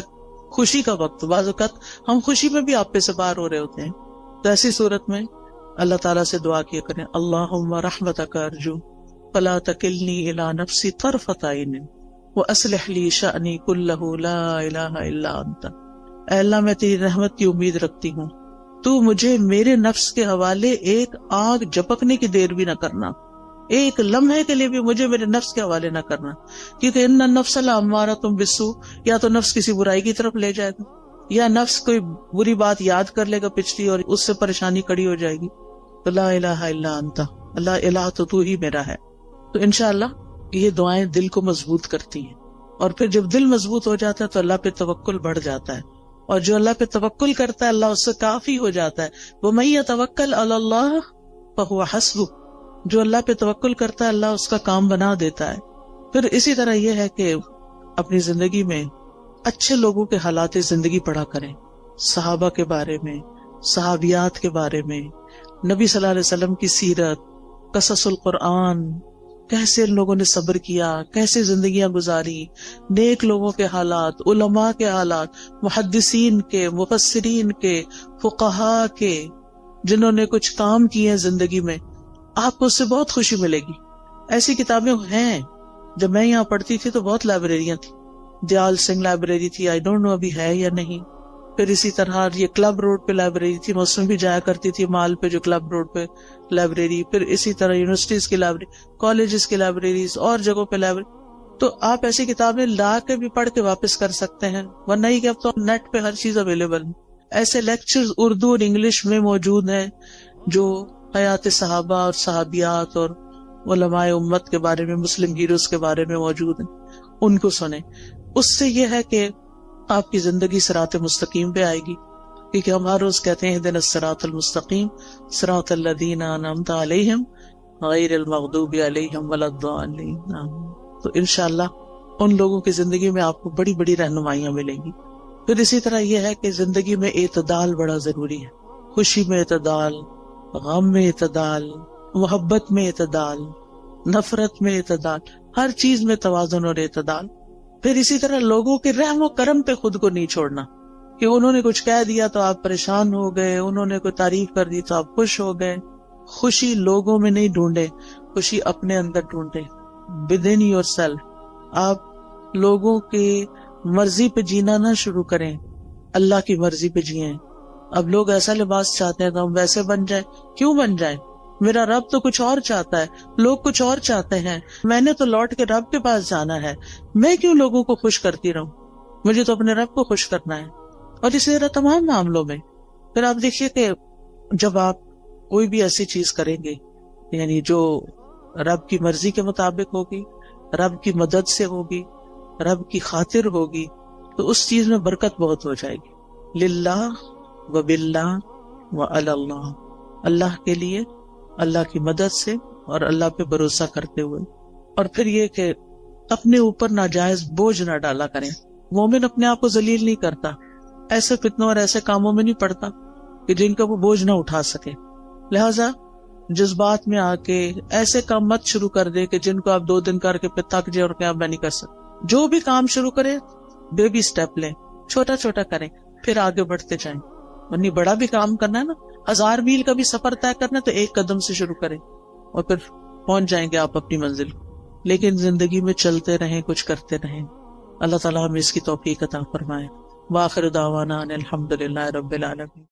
خوشی کا وقت ہو. بعض اوقات ہم خوشی میں بھی آپ پہ سے باہر ہو رہے ہوتے ہیں. تو ایسی صورت میں اللہ تعالیٰ سے دعا کیا کریں اللہم رحمتک ارجو فلا تکلنی الی نفسی طرفۃ عین واصلح لی شأنی کلہ لا الہ الا انت. اے اللہ میں تیری رحمت کی امید رکھتی ہوں، تو مجھے میرے نفس کے حوالے ایک آگ جھپکنے کی دیر بھی نہ کرنا، ایک لمحے کے لیے بھی مجھے میرے نفس کے حوالے نہ کرنا، کیونکہ ان النفس لامارۃ بالسوء. یا تو نفس کسی برائی کی طرف لے جائے گا یا نفس کوئی بری بات یاد کر لے گا پچھلی اور اس سے پریشانی کڑی ہو جائے گی. تو لا الہ الا انت، اللہ الہ تو ہی میرا ہے. تو انشاءاللہ یہ دعائیں دل کو مضبوط کرتی ہیں، اور پھر جب دل مضبوط ہو جاتا ہے تو اللہ پہ توکل بڑھ جاتا ہے، اور جو اللہ پہ توکل کرتا ہے اللہ اس سے کافی ہو جاتا ہے. وَمَن يَتَوَكَّلْ عَلَى اللَّهِ فَهُوَ حَسْبُهُ. جو اللہ پہ توکل کرتا ہے اللہ اس کا کام بنا دیتا ہے. پھر اسی طرح یہ ہے کہ اپنی زندگی میں اچھے لوگوں کے حالات زندگی پڑھا کریں، صحابہ کے بارے میں، صحابیات کے بارے میں، نبی صلی اللہ علیہ وسلم کی سیرت، قصص القرآن، کیسے ان لوگوں نے صبر کیا، کیسے زندگیاں گزاری، نیک لوگوں کے حالات، علماء کے حالات، محدثین کے، مفسرین کے، فقہاء کے، جنہوں نے کچھ کام کیے ہیں زندگی میں. آپ کو اس سے بہت خوشی ملے گی. ایسی کتابیں ہیں. جب میں یہاں پڑھتی تھی تو بہت لائبریریاں تھیں. دیال سنگھ لائبریری تھی، آئی ڈونٹ نو ابھی ہے یا نہیں. پھر اسی طرح یہ کلب روڈ پہ لائبریری تھی، میں اس میں بھی جایا کرتی تھی، مال پہ جو کلب روڈ پہ لائبریری. پھر اسی طرح یونیورسٹیز کی لائبریری، کالجز کی لائبریریز اور جگہوں پہ لائبریری. تو آپ ایسی کتابیں لا کے بھی پڑھ کے واپس کر سکتے ہیں، ورنہ ہی کہ اب تو نیٹ پہ ہر چیز اویلیبل ہے. ایسے لیکچرز اردو اور انگلش میں موجود ہیں جو حیات صحابہ اور صحابیات اور علماء امت کے بارے میں، مسلم ہیروز کے بارے میں موجود ہیں. ان کو سنیں. اس سے یہ ہے کہ آپ کی زندگی صراط مستقیم پہ آئے گی، کیونکہ ہم ہر روز کہتے ہیں اہدنا الصراط المستقیم صراط الذین انعمت علیہم غیر المغضوب علیہم ولا الضالین. تو انشاءاللہ ان لوگوں کی زندگی میں آپ کو بڑی بڑی رہنمائیاں ملیں گی. پھر اسی طرح یہ ہے کہ زندگی میں اعتدال بڑا ضروری ہے. خوشی میں اعتدال، غم میں اعتدال، محبت میں اعتدال، نفرت میں اعتدال، ہر چیز میں توازن اور اعتدال. پھر اسی طرح لوگوں کے رحم و کرم پہ خود کو نہیں چھوڑنا کہ انہوں نے کچھ کہہ دیا تو آپ پریشان ہو گئے، انہوں نے کوئی تعریف کر دی تو آپ خوش ہو گئے. خوشی لوگوں میں نہیں ڈھونڈے، خوشی اپنے اندر ڈھونڈے. within yourself. آپ لوگوں کی مرضی پہ جینا نہ شروع کریں، اللہ کی مرضی پہ جئیں. اب لوگ ایسا لباس چاہتے ہیں تو ہم ویسے بن جائیں. کیوں بن جائیں؟ میرا رب تو کچھ اور چاہتا ہے، لوگ کچھ اور چاہتے ہیں. میں نے تو لوٹ کے رب کے پاس جانا ہے، میں کیوں لوگوں کو خوش کرتی رہوں؟ مجھے تو اپنے رب کو خوش کرنا ہے. اور اسی طرح تمام معاملوں میں. پھر آپ دیکھیے کہ جب آپ کوئی بھی ایسی چیز کریں گے یعنی جو رب کی مرضی کے مطابق ہوگی، رب کی مدد سے ہوگی، رب کی خاطر ہوگی، تو اس چیز میں برکت بہت ہو جائے گی. للہ و باللہ و علی اللہ، اللہ کے لیے، اللہ کی مدد سے اور اللہ پہ بھروسہ کرتے ہوئے. اور پھر یہ کہ اپنے اوپر ناجائز بوجھ نہ ڈالا کریں. مومن اپنے آپ کو ذلیل نہیں کرتا، ایسے فتنوں اور ایسے کاموں میں نہیں پڑتا کہ جن کا وہ بوجھ نہ اٹھا سکے. لہذا جذبات میں آ کے ایسے کام مت شروع کر دے کہ جن کو آپ 2 دن کر کے پھر تھک جائے اور کہ آپ میں نہیں کر سکتا. جو بھی کام شروع کرے بیبی سٹیپ لیں، چھوٹا چھوٹا کریں، پھر آگے بڑھتے جائیں. ورنہ بڑا بھی کام کرنا ہے نا، 1000 میل کا بھی سفر طے کرنا ہے تو 1 قدم سے شروع کریں. اور پھر پہنچ جائیں گے آپ اپنی منزل. لیکن زندگی میں چلتے رہیں، کچھ کرتے رہیں. اللہ تعالیٰ ہمیں اس کی توفیق عطا فرمائے. وآخر دعوانا ان الحمد للہ رب العالمین.